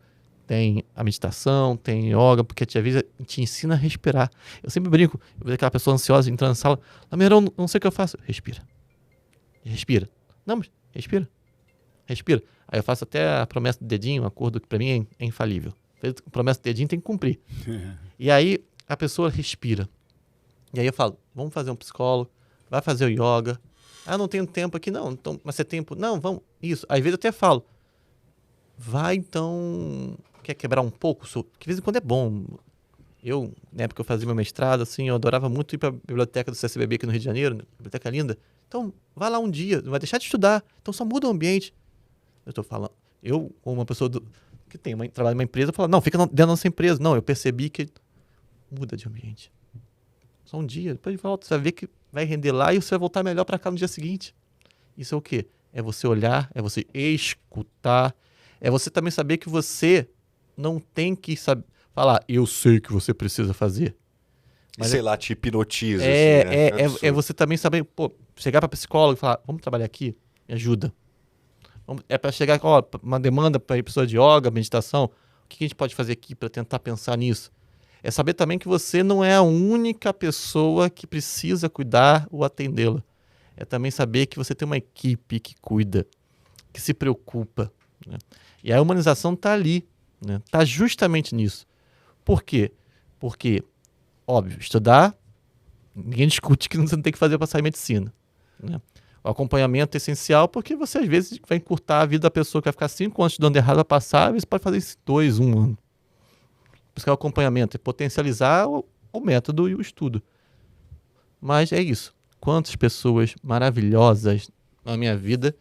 tem a meditação, tem yoga, porque te ensina a respirar. Eu sempre brinco, eu vejo aquela pessoa ansiosa entrando na sala, Lameirão, não sei o que eu faço. Respira. Não, mas respira. Aí eu faço até a promessa do dedinho, um acordo que para mim é infalível. Fez a promessa do dedinho, tem que cumprir. E aí a pessoa respira. E aí eu falo, vamos fazer um psicólogo, vai fazer o yoga. Ah, não tenho tempo aqui, não. Então, mas você tem tempo? Não, vamos. Isso. Às vezes eu até falo, vai então, quer quebrar um pouco? Porque de vez em quando é bom na época que eu fazia meu mestrado, assim, eu adorava muito ir para a biblioteca do CCBB aqui no Rio de Janeiro, né? Biblioteca linda. Então, vai lá um dia, não vai deixar de estudar. Então, só muda o ambiente. Eu estou falando, eu, como uma pessoa que trabalha numa empresa, eu falo, não, fica dentro da nossa empresa. Não, eu percebi que muda de ambiente. Só um dia, depois volta, você vai ver que vai render lá e você vai voltar melhor para cá no dia seguinte. Isso é o quê? É você olhar, é você escutar, é você também saber que você não tem que falar, eu sei o que você precisa fazer. Mas sei lá, te hipnotiza. É você também saber, chegar para psicólogo e falar, vamos trabalhar aqui, me ajuda. É para chegar, uma demanda para pessoa de yoga, meditação, o que a gente pode fazer aqui para tentar pensar nisso? É saber também que você não é a única pessoa que precisa cuidar ou atendê-la. É também saber que você tem uma equipe que cuida, que se preocupa, né? E a humanização está ali, né? Está justamente nisso. Por quê? Porque, óbvio, estudar, ninguém discute que você não tem que fazer para sair medicina, né? O acompanhamento é essencial porque você, às vezes, vai encurtar a vida da pessoa que vai ficar 5 anos estudando errado, vai passar, às vezes pode fazer isso 2, 1 ano. Por isso que é o acompanhamento, é potencializar o método e o estudo. Mas é isso. Quantas pessoas maravilhosas na minha vida,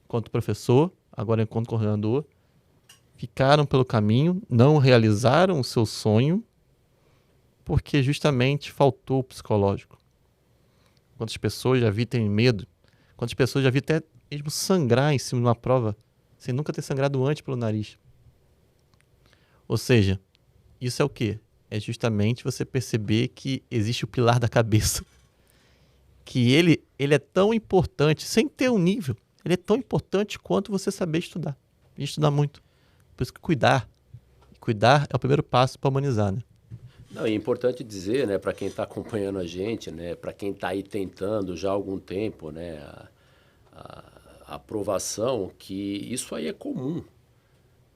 enquanto professor, agora enquanto coordenador, ficaram pelo caminho, não realizaram o seu sonho, porque justamente faltou o psicológico. Quantas pessoas já vi terem medo, quantas pessoas já vi até mesmo sangrar em cima de uma prova, sem nunca ter sangrado antes pelo nariz. Ou seja, isso é o quê? É justamente você perceber que existe o pilar da cabeça. Que ele é tão importante, sem ter um nível, ele é tão importante quanto você saber estudar. E estudar muito. Por isso que cuidar é o primeiro passo para humanizar, né? Não, é importante dizer, né, para quem está acompanhando a gente, né, para quem está aí tentando já há algum tempo, né, a aprovação, que isso aí é comum,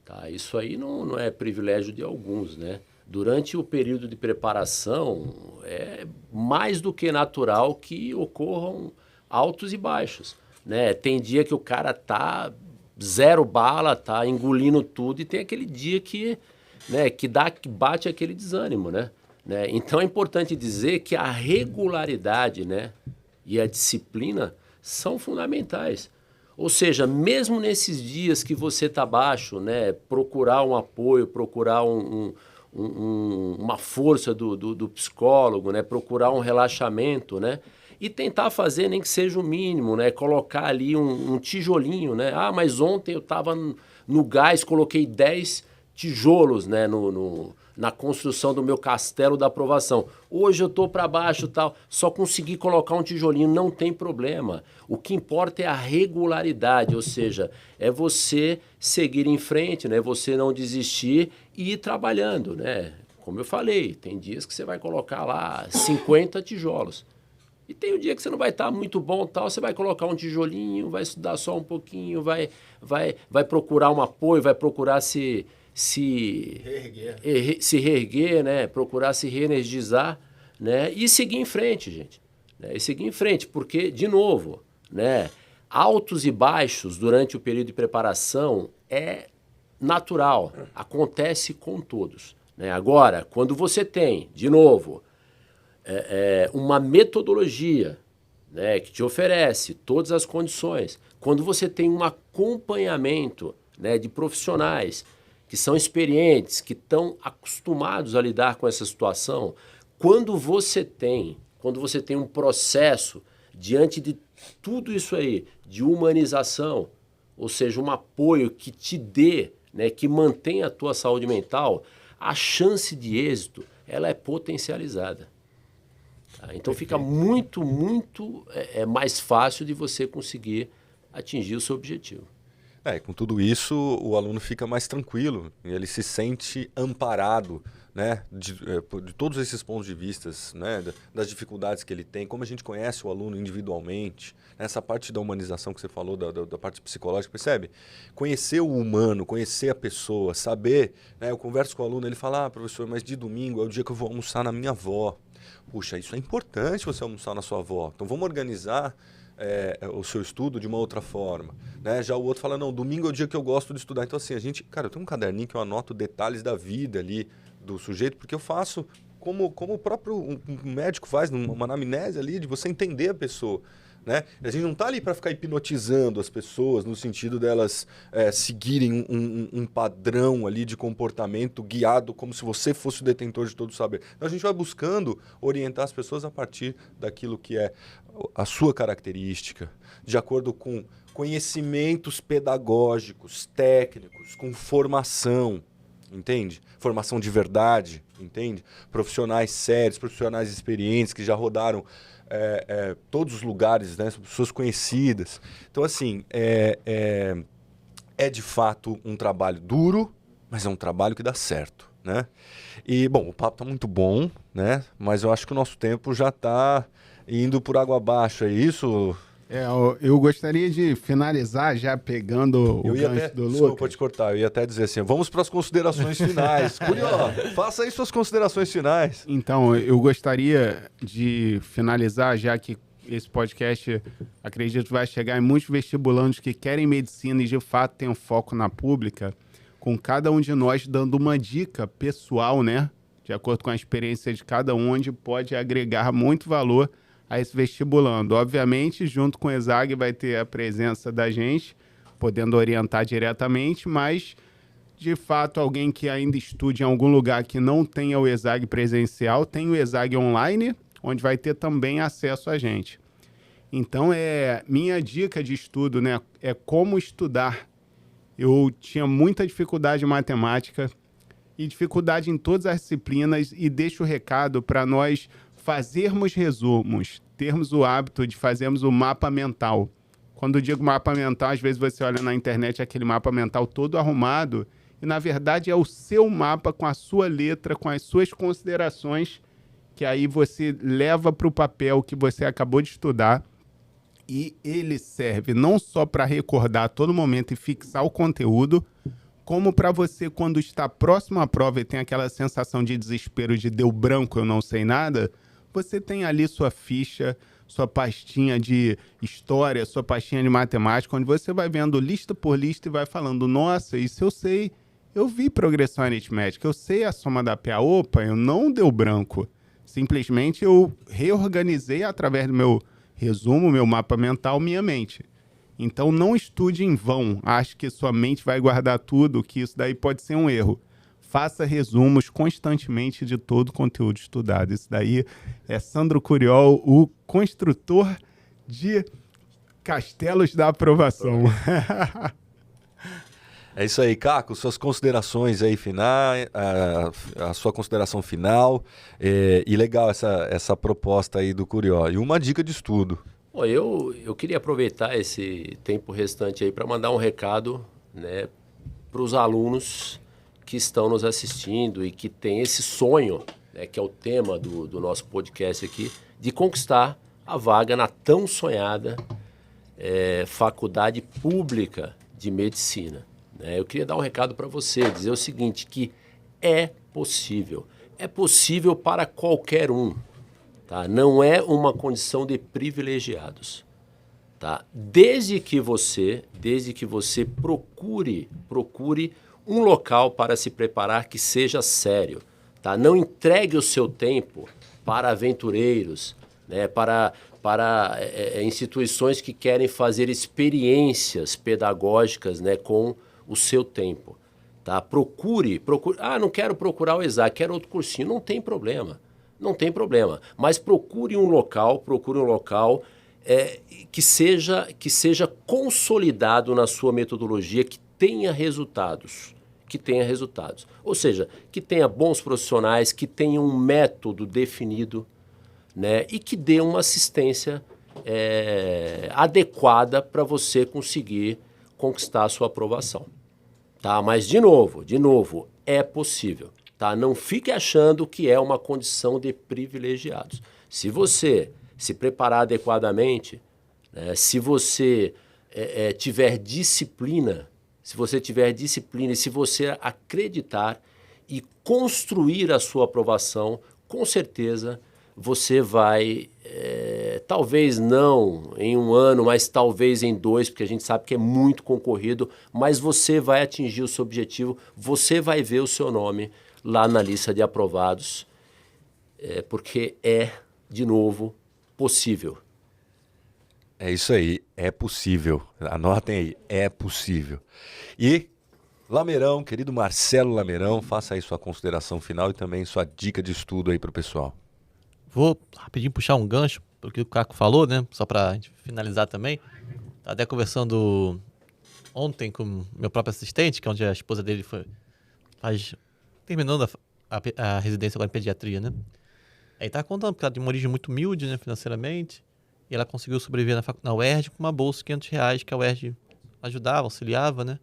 tá? Isso aí não é privilégio de alguns, né? Durante o período de preparação, é mais do que natural que ocorram altos e baixos, né? Tem dia que o cara tá zero bala, tá engolindo tudo, e tem aquele dia que, né, que bate aquele desânimo, né? Então é importante dizer que a regularidade, né, e a disciplina são fundamentais. Ou seja, mesmo nesses dias que você tá baixo, né, procurar um apoio, procurar uma força do psicólogo, né? Procurar um relaxamento, né? E tentar fazer, nem que seja o mínimo, né? Colocar ali um tijolinho, né? Ah, mas ontem eu estava no gás, coloquei 10 tijolos, né? Na construção do meu castelo da aprovação. Hoje eu estou para baixo e tal, só consegui colocar um tijolinho, não tem problema. O que importa é a regularidade, ou seja, é você seguir em frente, né? Você não desistir e ir trabalhando, né? Como eu falei, tem dias que você vai colocar lá 50 tijolos. E tem um dia que você não vai estar muito bom, tal, você vai colocar um tijolinho, vai estudar só um pouquinho, vai procurar um apoio, vai procurar se reerguer, né? Procurar se reenergizar, né? E seguir em frente, gente. Né? E seguir em frente, porque, de novo, né? Altos e baixos durante o período de preparação é natural, acontece com todos. Né? Agora, quando você tem, de novo, uma metodologia, né, que te oferece todas as condições, quando você tem um acompanhamento, né, de profissionais que são experientes, que estão acostumados a lidar com essa situação, quando você tem um processo diante de tudo isso aí, de humanização, ou seja, um apoio que te dê, né, que mantenha a tua saúde mental, a chance de êxito ela é potencializada. Tá? Então fica muito mais fácil de você conseguir atingir o seu objetivo. Com tudo isso, o aluno fica mais tranquilo, ele se sente amparado, né, de todos esses pontos de vista, né, das dificuldades que ele tem, como a gente conhece o aluno individualmente, essa parte da humanização que você falou, da parte psicológica, percebe? Conhecer o humano, conhecer a pessoa, saber, né, eu converso com o aluno, ele fala, professor, mas de domingo é o dia que eu vou almoçar na minha avó. Puxa, isso é importante você almoçar na sua avó, então vamos organizar o seu estudo de uma outra forma, né? Já o outro fala, não, domingo é o dia que eu gosto de estudar. Então assim, eu tenho um caderninho que eu anoto detalhes da vida ali do sujeito, porque eu faço como o próprio um médico faz, uma anamnese ali, de você entender a pessoa. Né? A gente não está ali para ficar hipnotizando as pessoas no sentido delas seguirem um padrão ali de comportamento guiado como se você fosse o detentor de todo o saber. Então, a gente vai buscando orientar as pessoas a partir daquilo que é a sua característica, de acordo com conhecimentos pedagógicos, técnicos, com formação, entende? Formação de verdade, entende? Profissionais sérios, profissionais experientes que já rodaram todos os lugares, né? Pessoas conhecidas. Então, assim, é de fato um trabalho duro, mas é um trabalho que dá certo, né? E, bom, o papo tá muito bom, né? Mas eu acho que o nosso tempo já tá indo por água abaixo, é isso? Eu gostaria de finalizar já pegando o gancho do Lucas. Desculpa te cortar, eu ia até dizer assim, vamos para as considerações finais. Curió, faça aí suas considerações finais. Então, eu gostaria de finalizar, já que esse podcast, acredito, vai chegar em muitos vestibulandos que querem medicina e, de fato, têm um foco na pública, com cada um de nós dando uma dica pessoal, né? De acordo com a experiência de cada um, onde pode agregar muito valor a esse vestibulando. Obviamente, junto com o ESAG vai ter a presença da gente, podendo orientar diretamente, mas, de fato, alguém que ainda estude em algum lugar que não tenha o ESAG presencial, tem o ESAG online, onde vai ter também acesso a gente. Então, minha dica de estudo, né, é como estudar. Eu tinha muita dificuldade em matemática e dificuldade em todas as disciplinas, e deixo o recado para nós fazermos resumos, termos o hábito de fazermos o mapa mental. Quando eu digo mapa mental, às vezes você olha na internet aquele mapa mental todo arrumado, e na verdade é o seu mapa com a sua letra, com as suas considerações, que aí você leva para o papel que você acabou de estudar, e ele serve não só para recordar a todo momento e fixar o conteúdo, como para você, quando está próximo à prova e tem aquela sensação de desespero de deu branco, eu não sei nada, você tem ali sua ficha, sua pastinha de história, sua pastinha de matemática, onde você vai vendo lista por lista e vai falando, nossa, isso eu sei, eu vi progressão aritmética, eu sei a soma da PA, opa, eu não deu branco. Simplesmente eu reorganizei através do meu resumo, meu mapa mental, minha mente. Então não estude em vão, ache que sua mente vai guardar tudo, que isso daí pode ser um erro. Faça resumos constantemente de todo o conteúdo estudado. Isso daí é Sandro Curiol, o construtor de castelos da aprovação. É isso aí, Caco, suas considerações aí finais, a sua consideração final, e legal essa proposta aí do Curió. E uma dica de estudo. Bom, eu queria aproveitar esse tempo restante aí para mandar um recado, né, para os alunos que estão nos assistindo e que têm esse sonho, né, que é o tema do nosso podcast aqui, de conquistar a vaga na tão sonhada faculdade pública de medicina. Né? Eu queria dar um recado para você, dizer o seguinte, que é possível para qualquer um. Tá? Não é uma condição de privilegiados. Tá? Desde que você procure um local para se preparar que seja sério. Tá? Não entregue o seu tempo para aventureiros, né? para instituições que querem fazer experiências pedagógicas, né, com o seu tempo. Tá? Procure. Não quero procurar o ESAG, quero outro cursinho. Não tem problema. Mas procure um local que seja consolidado na sua metodologia, que tenha resultados. Ou seja, que tenha bons profissionais, que tenha um método definido, né, e que dê uma assistência adequada para você conseguir conquistar a sua aprovação. Tá? Mas, de novo, é possível. Tá? Não fique achando que é uma condição de privilegiados. Se você se preparar adequadamente, né, se você tiver disciplina, e se você acreditar e construir a sua aprovação, com certeza você vai, talvez não em um ano, mas talvez em 2, porque a gente sabe que é muito concorrido, mas você vai atingir o seu objetivo, você vai ver o seu nome lá na lista de aprovados. porque de novo, possível. É isso aí, é possível. Anotem aí, é possível. E Lameirão, querido Marcelo Lameirão, faça aí sua consideração final e também sua dica de estudo aí pro pessoal. Vou rapidinho puxar um gancho pro que o Caco falou, né? Só pra gente finalizar também. Tava até conversando ontem com meu próprio assistente, que é onde a esposa dele terminando a residência agora em pediatria, né? Aí tá contando, porque ela tem uma origem muito humilde, né, financeiramente, e ela conseguiu sobreviver na UERJ com uma bolsa de R$ 500 que a UERJ ajudava, auxiliava, né?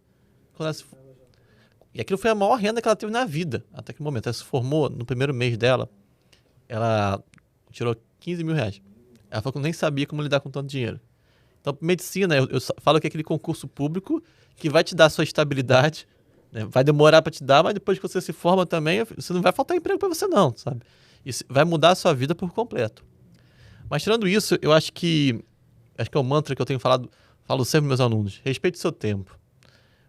E aquilo foi a maior renda que ela teve na vida, até que momento. Ela se formou no primeiro mês dela, ela tirou R$ 15.000. Ela falou que nem sabia como lidar com tanto dinheiro. Então, medicina, eu falo que é aquele concurso público que vai te dar a sua estabilidade, né? Vai demorar para te dar, mas depois que você se forma também, você não vai faltar emprego para você não, sabe? Isso vai mudar a sua vida por completo. Mas tirando isso, eu acho que é o mantra que eu tenho falo sempre para meus alunos: respeite o seu tempo.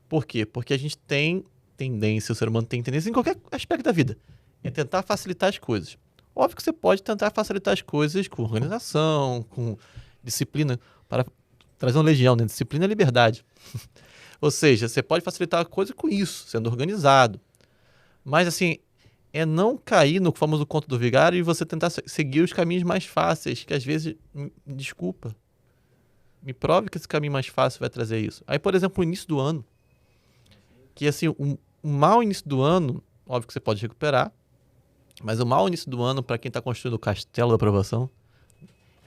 Por quê? Porque a gente tem tendência, o ser humano tem tendência em qualquer aspecto da vida, é tentar facilitar as coisas. Óbvio que você pode tentar facilitar as coisas com organização, com disciplina, para trazer uma legião, né? Disciplina é liberdade. Ou seja, você pode facilitar a coisa com isso, sendo organizado. Mas, assim, é não cair no famoso conto do vigário e você tentar seguir os caminhos mais fáceis, que às vezes, desculpa, me prove que esse caminho mais fácil vai trazer isso. Aí, por exemplo, o início do ano, que assim, um mau início do ano, óbvio que você pode recuperar, mas o mau início do ano, para quem está construindo o castelo da aprovação,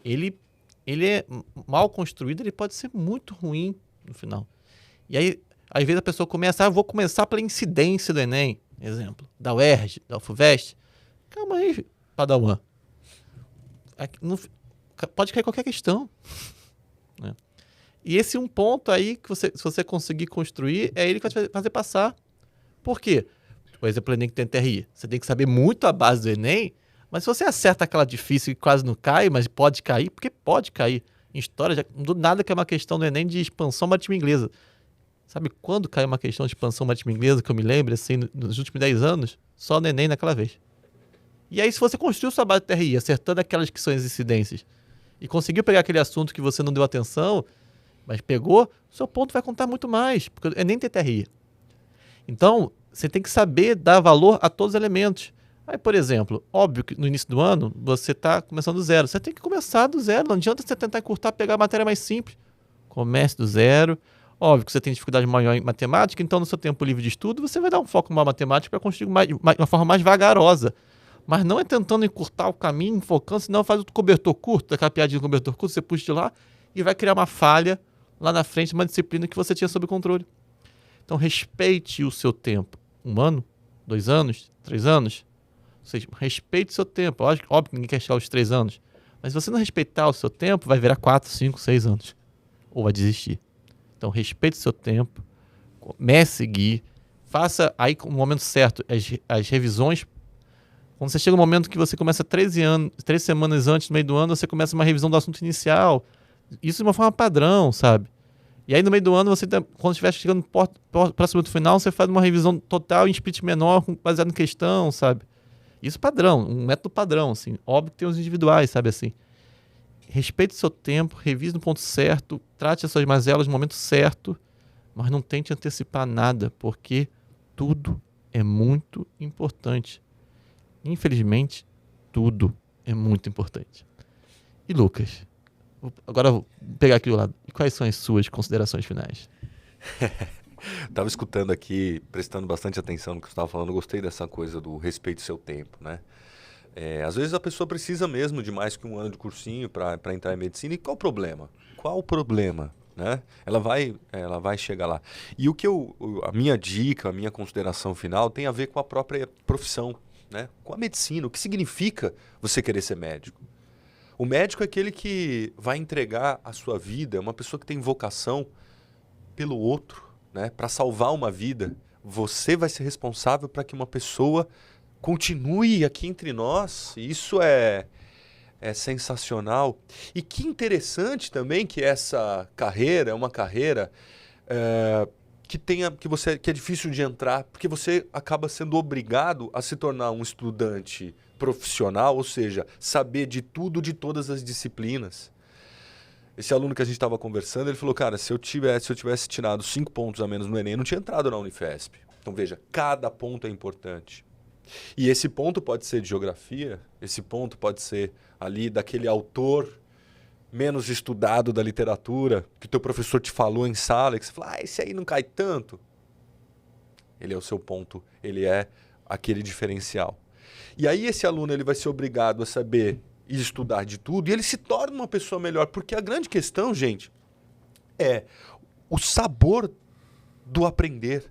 ele é mal construído, ele pode ser muito ruim no final. E aí, às vezes a pessoa começa, vou começar pela incidência do Enem, exemplo, da UERJ, da UFVEST. Calma aí, Padawan. Pode cair qualquer questão, né? E esse um ponto aí, que se você conseguir construir, é ele que vai te fazer passar. Por quê? Por exemplo, o Enem que tem TRI. Você tem que saber muito a base do Enem, mas se você acerta aquela difícil que quase não cai, mas pode cair, porque pode cair. Em história, do nada que é uma questão do Enem de expansão marítima inglesa. Sabe quando caiu uma questão de expansão marítima inglesa, que eu me lembro, assim, nos últimos 10 anos? Só no Enem naquela vez. E aí, se você construiu sua base de TRI, acertando aquelas que são as incidências, e conseguiu pegar aquele assunto que você não deu atenção, mas pegou, seu ponto vai contar muito mais, porque o Enem tem TRI. Então, você tem que saber dar valor a todos os elementos. Aí, por exemplo, óbvio que no início do ano, você está começando do zero. Você tem que começar do zero. Não adianta você tentar encurtar, pegar a matéria mais simples. Comece do zero. Óbvio que você tem dificuldade maior em matemática, então no seu tempo livre de estudo, você vai dar um foco na matemática para construir uma forma mais vagarosa. Mas não é tentando encurtar o caminho, focando, senão faz o cobertor curto, aquela piadinha do cobertor curto, você puxa de lá e vai criar uma falha lá na frente, uma disciplina que você tinha sob controle. Então, respeite o seu tempo. 1 ano, 2 anos, 3 anos. Ou seja, respeite o seu tempo. Óbvio que ninguém quer chegar aos 3 anos. Mas se você não respeitar o seu tempo, vai virar 4, 5, 6 anos. Ou vai desistir. Então, respeite o seu tempo. Comece a seguir. Faça aí, no momento certo, as revisões. Quando você chega no momento que você começa 3 semanas antes, no meio do ano, você começa uma revisão do assunto inicial. Isso de uma forma padrão, sabe? E aí, no meio do ano, quando estiver chegando próximo do final, você faz uma revisão total em split menor, baseado em questão, sabe? Isso padrão, um método padrão, assim. Óbvio que tem os individuais, sabe, assim. Respeite o seu tempo, revise no ponto certo, trate as suas mazelas no momento certo, mas não tente antecipar nada, porque tudo é muito importante. Infelizmente, tudo é muito importante. E Lucas, agora eu vou pegar aqui do lado. E quais são as suas considerações finais? Estava escutando aqui, prestando bastante atenção no que você estava falando. Gostei dessa coisa do respeito ao seu tempo, né? Às vezes a pessoa precisa mesmo de mais que 1 ano de cursinho para entrar em medicina. E qual o problema? Qual o problema? Né? Ela vai chegar lá. E a minha dica, a minha consideração final tem a ver com a própria profissão, né? Com a medicina. O que significa você querer ser médico? O médico é aquele que vai entregar a sua vida, é uma pessoa que tem vocação pelo outro, né? Para salvar uma vida. Você vai ser responsável para que uma pessoa continue aqui entre nós. Isso é sensacional. E que interessante também que essa carreira é uma carreira que é difícil de entrar, porque você acaba sendo obrigado a se tornar um estudante profissional, ou seja, saber de tudo, de todas as disciplinas. Esse aluno que a gente estava conversando, ele falou, cara, se eu tivesse tirado 5 pontos a menos no Enem, eu não tinha entrado na Unifesp. Então veja, cada ponto é importante. E esse ponto pode ser de geografia, esse ponto pode ser ali daquele autor menos estudado da literatura, que o teu professor te falou em sala, que você fala, esse aí não cai tanto. Ele é o seu ponto, ele é aquele diferencial. E aí esse aluno ele vai ser obrigado a saber e estudar de tudo, e ele se torna uma pessoa melhor, porque a grande questão, gente, é o sabor do aprender.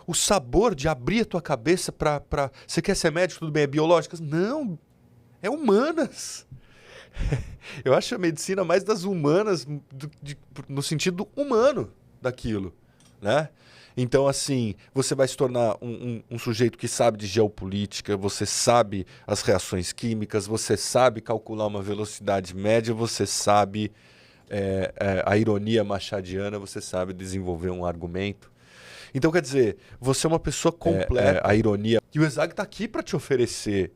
O sabor de abrir a tua cabeça para... Você quer ser médico, tudo bem, é biológicas? Não, é humanas. Eu acho a medicina mais das humanas, no sentido humano daquilo, né? Então, assim, você vai se tornar um sujeito que sabe de geopolítica, você sabe as reações químicas, você sabe calcular uma velocidade média, você sabe a ironia machadiana, você sabe desenvolver um argumento. Então, quer dizer, você é uma pessoa completa. A ironia. E o ESAG está aqui para te oferecer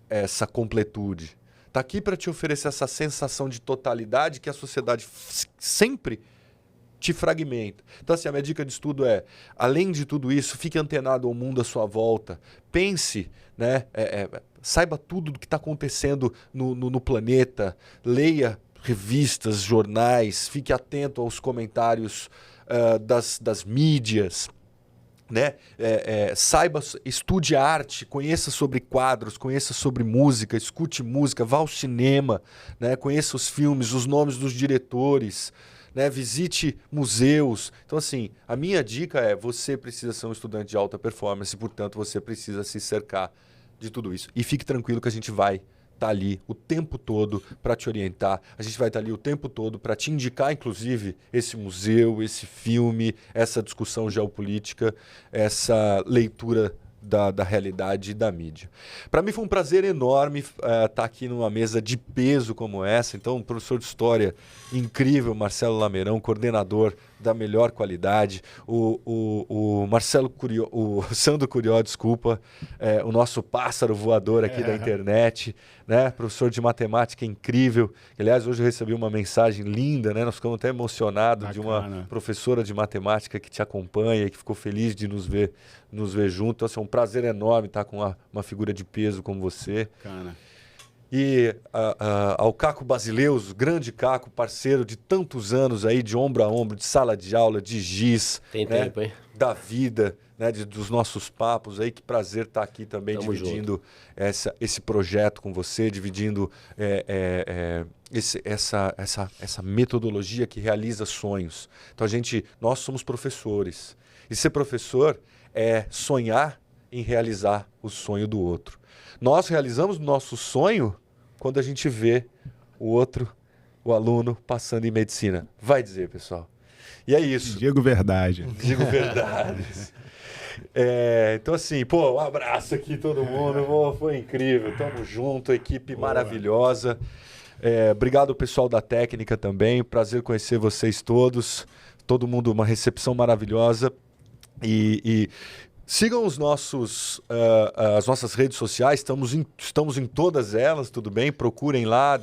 essa completude. Está aqui para te oferecer essa sensação de totalidade que a sociedade sempre te fragmenta. Então, assim, a minha dica de estudo é, além de tudo isso, fique antenado ao mundo à sua volta. Pense, né? Saiba tudo do que está acontecendo no planeta. Leia revistas, jornais. Fique atento aos comentários das mídias. Né? Saiba, estude arte, conheça sobre quadros, conheça sobre música, escute música, vá ao cinema, né? Conheça os filmes, os nomes dos diretores, né? Visite museus. Então, assim, a minha dica é, você precisa ser um estudante de alta performance, portanto, você precisa se cercar de tudo isso. E fique tranquilo que a gente vai estar ali o tempo todo para te orientar. A gente vai estar ali o tempo todo para te indicar, inclusive, esse museu, esse filme, essa discussão geopolítica, essa leitura da realidade e da mídia. Para mim foi um prazer enorme estar aqui numa mesa de peso como essa. Então, um professor de história incrível, Marcelo Lameirão, coordenador da melhor qualidade, o Marcelo Curió, o Sandro Curió, desculpa, o nosso pássaro voador aqui da internet, né? Professor de matemática incrível. Aliás, hoje eu recebi uma mensagem linda, né? Nós ficamos até emocionados de uma professora de matemática que te acompanha e que ficou feliz de nos ver junto. Então, assim, é um prazer enorme estar com uma figura de peso como você. Bacana. E ao Caco Basileus, grande Caco, parceiro de tantos anos aí, de ombro a ombro, de sala de aula, de giz. Tem né? tempo, hein? Da vida, né? Dos nossos papos aí. Que prazer estar aqui também, Tamo dividindo esse projeto com você, dividindo essa metodologia que realiza sonhos. Então, nós somos professores. E ser professor é sonhar em realizar o sonho do outro. Nós realizamos o nosso sonho quando a gente vê o aluno passando em medicina. Vai dizer, pessoal. E é isso. Digo verdade. Digo verdades. Então, assim, um abraço aqui todo mundo. Foi incrível. Tamo junto, equipe maravilhosa. Obrigado, pessoal da técnica também. Prazer conhecer vocês todos. Todo mundo, uma recepção maravilhosa. E sigam as nossas redes sociais, estamos em todas elas, tudo bem? Procurem lá,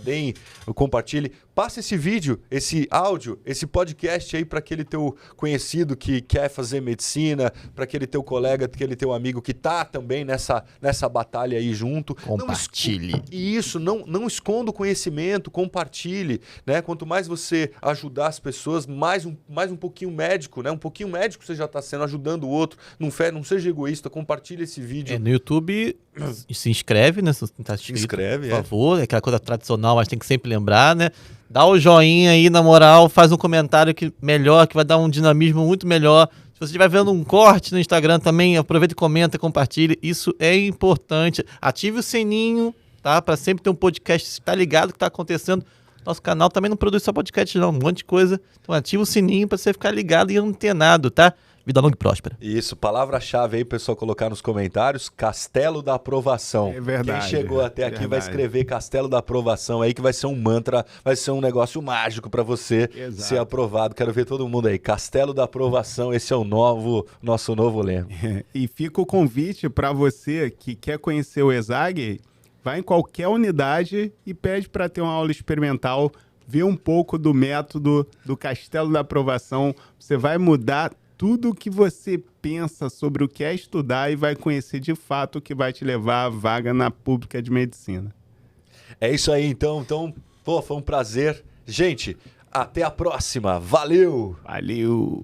compartilhem. Passe esse vídeo, esse áudio, esse podcast aí para aquele teu conhecido que quer fazer medicina, para aquele teu colega, aquele teu amigo que está também nessa batalha aí junto. Compartilhe. Não esconda o conhecimento, compartilhe. Né? Quanto mais você ajudar as pessoas, mais um pouquinho médico, né? Um pouquinho médico você já está sendo, ajudando o outro. Não seja egoísta, compartilhe esse vídeo. No YouTube, se inscreve, né? Se tá inscrito, inscreve, por favor. É aquela coisa tradicional, mas tem que sempre lembrar, né? Dá o joinha aí, na moral, faz um comentário que vai dar um dinamismo muito melhor. Se você estiver vendo um corte no Instagram também, aproveita e comenta, compartilha. Isso é importante. Ative o sininho, tá? Para sempre ter um podcast, tá ligado o que tá acontecendo. Nosso canal também não produz só podcast, não. Um monte de coisa. Então ativa o sininho para você ficar ligado e antenado, tá? Vida longa e próspera. Isso, palavra-chave aí, pessoal, colocar nos comentários, Castelo da Aprovação. É verdade. Quem chegou até aqui vai escrever Castelo da Aprovação aí, que vai ser um mantra, vai ser um negócio mágico para você ser aprovado. Quero ver todo mundo aí. Castelo da Aprovação, esse é o nosso novo lema. E fica o convite para você que quer conhecer o ESAG, vai em qualquer unidade e pede para ter uma aula experimental, ver um pouco do método do Castelo da Aprovação. Você vai mudar tudo o que você pensa sobre o que é estudar e vai conhecer de fato o que vai te levar à vaga na pública de medicina. É isso aí, então, pô, foi um prazer. Gente, até a próxima. Valeu! Valeu!